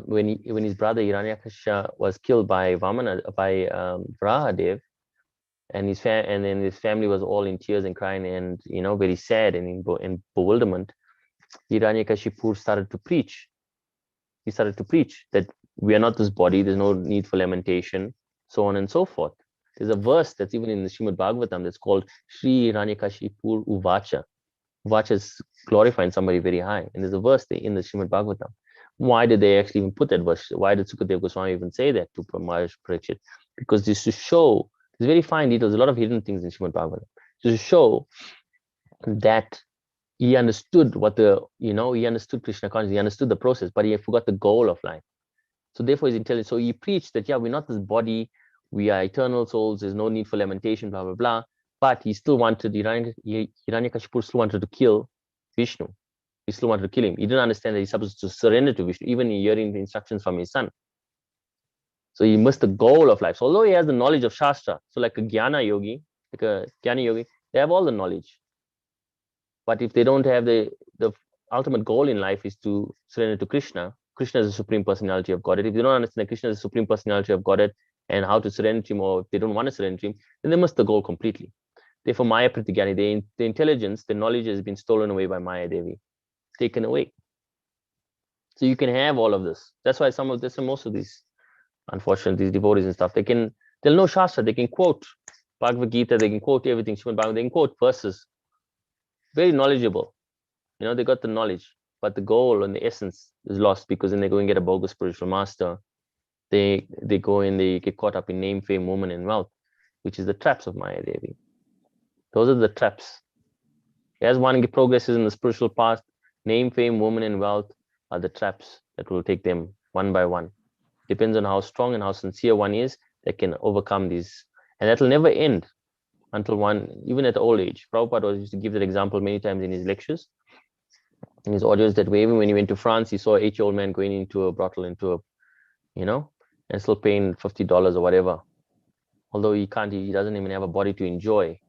when his brother Hiranyakasha was killed by Vrahadev, and then his family was all in tears and crying and very sad and in bewilderment, Hiranyakashipu started to preach. He started to preach that we are not this body. There's no need for lamentation, so on and so forth. There's a verse that's even in the Srimad Bhagavatam that's called Shri Hiranyakashipu Uvacha. Uvacha is glorifying somebody very high, and there's a verse there in the Srimad Bhagavatam. Why did they actually even put that verse? Why did Sukadeva Goswami even say that to Maharaj Parikshit? Because this to show, there's very fine details, a lot of hidden things in Srimad Bhagavatam, to show that he understood he understood Krishna consciousness, he understood the process, but he forgot the goal of life. So therefore he's intelligent. So he preached that, yeah, we're not this body, we are eternal souls, there's no need for lamentation, blah, blah, blah. But he still wanted, Hiranyakashipu still wanted to kill Vishnu. He still wanted to kill him. He didn't understand that he's supposed to surrender to Vishnu, even hearing the instructions from his son. So he missed the goal of life. So although he has the knowledge of Shastra, so like a Jnana yogi, they have all the knowledge. But if they don't have the ultimate goal in life is to surrender to Krishna, Krishna is the Supreme Personality of Godhead. If they don't understand that Krishna is the Supreme Personality of Godhead and how to surrender to him, or if they don't want to surrender to him, then they miss the goal completely. Therefore, Maya Pratigyani, the intelligence, the knowledge has been stolen away by Maya Devi, taken away. So you can have all of this. That's why most of these, unfortunately, these devotees and stuff, they'll know Shastra, they can quote Bhagavad Gita, they can quote everything, Srimad Bhagavatam, they can quote verses. Very knowledgeable. They got the knowledge, but the goal and the essence is lost, because then they go and get a bogus spiritual master. They go and they get caught up in name, fame, woman, and wealth, which is the traps of Maya Devi. Those are the traps. As one progresses in the spiritual path, name, fame, woman, and wealth are the traps that will take them one by one. Depends on how strong and how sincere one is that can overcome these. And that will never end until one, even at old age. Prabhupada used to give that example many times in his lectures, in his audios, that even when he went to France, he saw an 8-year-old man going into a brothel, and still paying $50 or whatever. Although he doesn't even have a body to enjoy,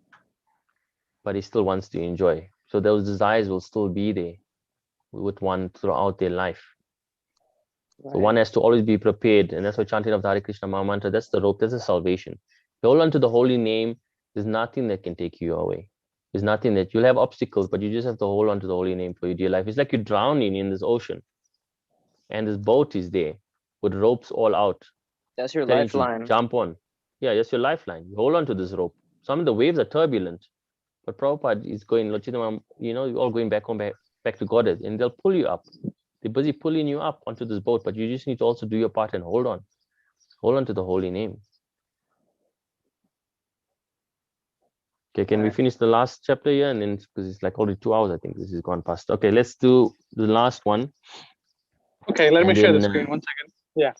but he still wants to enjoy. So those desires will still be there with one throughout their life. Right. So one has to always be prepared, and that's why chanting of the Hare Krishna Maha Mantra, that's the rope, that's the salvation. You hold on to the holy name, there's nothing that can take you away. There's nothing that you'll have obstacles, but you just have to hold on to the holy name for your dear life. It's like you're drowning in this ocean, and this boat is there with ropes all out. That's your lifeline. Jump on. Yeah, that's your lifeline. You hold on to this rope. Some of the waves are turbulent, but Prabhupada is going, you're all going back to Godhead, and they'll pull you up. They're busy pulling you up onto this boat, but you just need to also do your part and hold on. Hold on to the holy name. Okay, can we finish the last chapter here? And then, because it's like already 2 hours, I think this is gone past. Okay, let's do the last one. Okay, let me share the screen. 1 second. Yeah.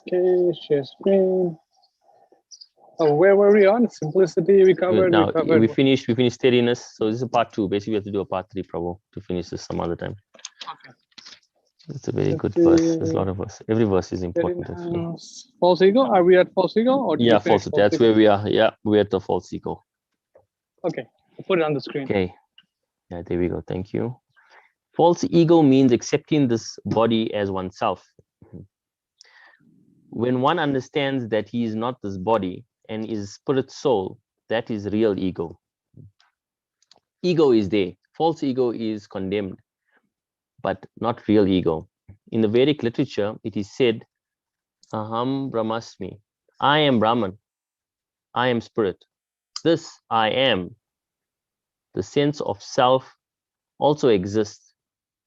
Okay, share screen. Oh, where were we on? Simplicity, we covered. Now, we finished steadiness. So this is part 2. Basically, we have to do a part 3, Prabhu, to finish this some other time. Okay. It's a very good verse. There's a lot of verse. Every verse is important. False ego? Are we at false ego? Or yeah, false ego. That's where we are. Yeah, we're at the false ego. Okay, I'll put it on the screen. Okay. Yeah, there we go. Thank you. False ego means accepting this body as oneself. When one understands that he is not this body and is spirit soul, that is real ego. Ego is there. false ego is condemned, but not real ego. In the Vedic literature, it is said, Aham Brahmasmi, I am Brahman, I am spirit. This I am, the sense of self, also exists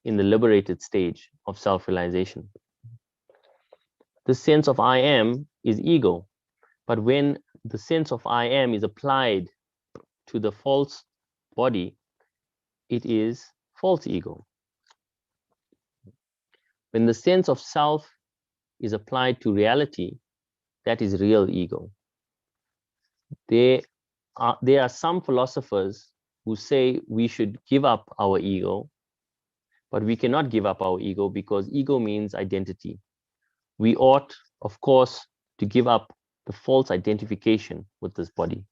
in the liberated stage of self-realization. The sense of I am is ego, but when the sense of I am is applied to the false body, it is false ego. When the sense of self is applied to reality, that is real ego. There are some philosophers who say we should give up our ego, but we cannot give up our ego because ego means identity. We ought, of course, to give up the false identification with this body.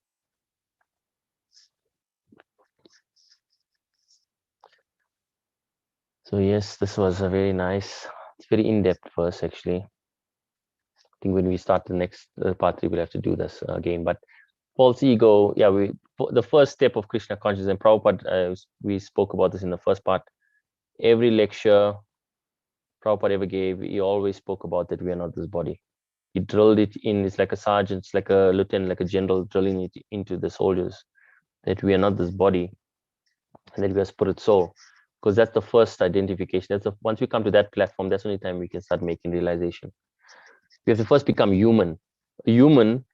So yes, this was a very nice, it's very in-depth verse actually. I think when we start the next part 3, we'll have to do this again. But false ego, yeah, the first step of Krishna consciousness, and Prabhupada, we spoke about this in the first part. Every lecture Prabhupada ever gave, he always spoke about that we are not this body. He drilled it in, it's like a sergeant, it's like a lieutenant, like a general drilling it into the soldiers, that we are not this body, and that we are spirit soul. Because that's the first identification. Once we come to that platform, that's the only time we can start making realization. We have to first become human. A human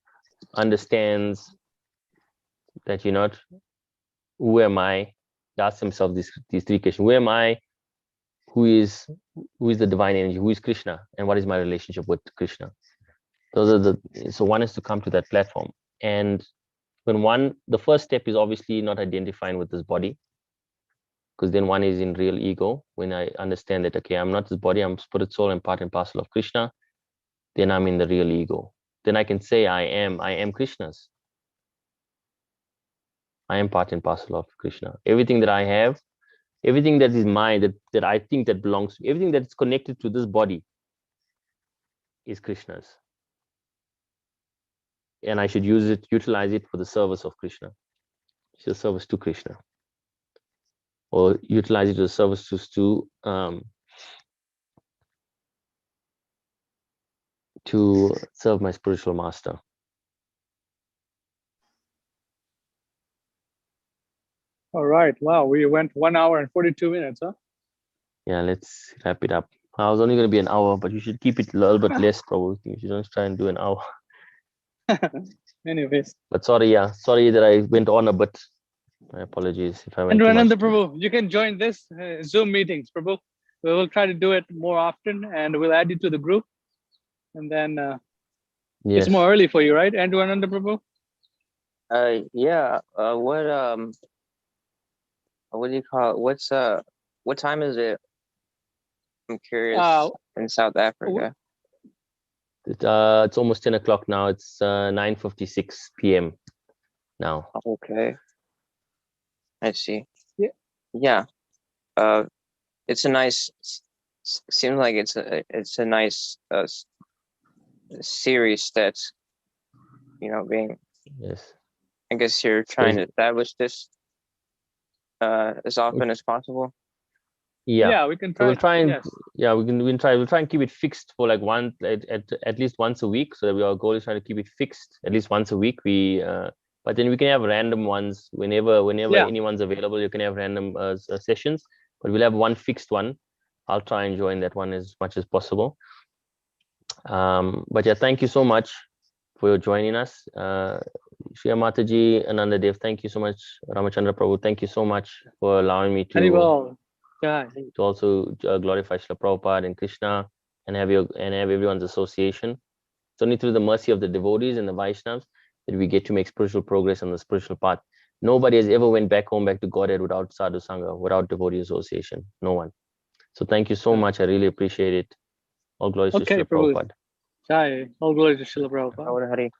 understands that you're not, who am I? He asks himself these 3 questions. Who am I? Who is the divine energy? Who is Krishna? And what is my relationship with Krishna? Those are so one is to come to that platform. And when the first step is obviously not identifying with this body, because then one is in real ego. When I understand that, okay, I'm not this body, I'm spirit, soul, and part and parcel of Krishna, then I'm in the real ego. Then I can say I am Krishna's. I am part and parcel of Krishna. Everything that I have, everything that is mine, that I think that belongs to me, everything that's connected to this body is Krishna's. And I should utilize it for the service of Krishna. It's a service to Krishna. Or utilize it as a service to serve my spiritual master. All right. Wow, we went 1 hour and 42 minutes, huh? Yeah, let's wrap it up. I was only going to be an hour, but you should keep it a little bit less, probably. You should not try and do an hour. Anyways. But sorry that I went on a bit. My apologies if I went And too much. Rananda Prabhu, you can join this Zoom meetings, Prabhu. We will try to do it more often, and we'll add you to the group. And then Yes. it's more early for you, right, Andrew Ananda Prabhu? Yeah. What do you call it? What time is it? I'm curious. In South Africa. It's almost 10 o'clock now. It's 9:56 p.m. now. Okay. I see. Yeah. Yeah. It's a nice. Seems like it's a nice series that's, being. Yes. I guess you're trying to establish this as often as possible. Yeah, we can so try. we'll try and yes. we'll try and keep it fixed for like at least once a week, so that our goal is trying to keep it fixed at least once a week. But then we can have random ones whenever anyone's available. You can have random sessions, but we'll have one fixed one. I'll try and join that one as much as possible. But yeah, thank you so much for joining us. Shriya Mataji, Ananda Dev, thank you so much. Ramachandra Prabhu, thank you so much for allowing me to also glorify Srila Prabhupada and Krishna and have everyone's association. It's only through the mercy of the devotees and the Vaishnavas that we get to make spiritual progress on the spiritual path. Nobody has ever went back home, back to Godhead without sadhu sangha, without devotee association. No one. So thank you so much. I really appreciate it. All glories to Srila Prabhupada. Jai. All glories to Srila Prabhupada. Hari.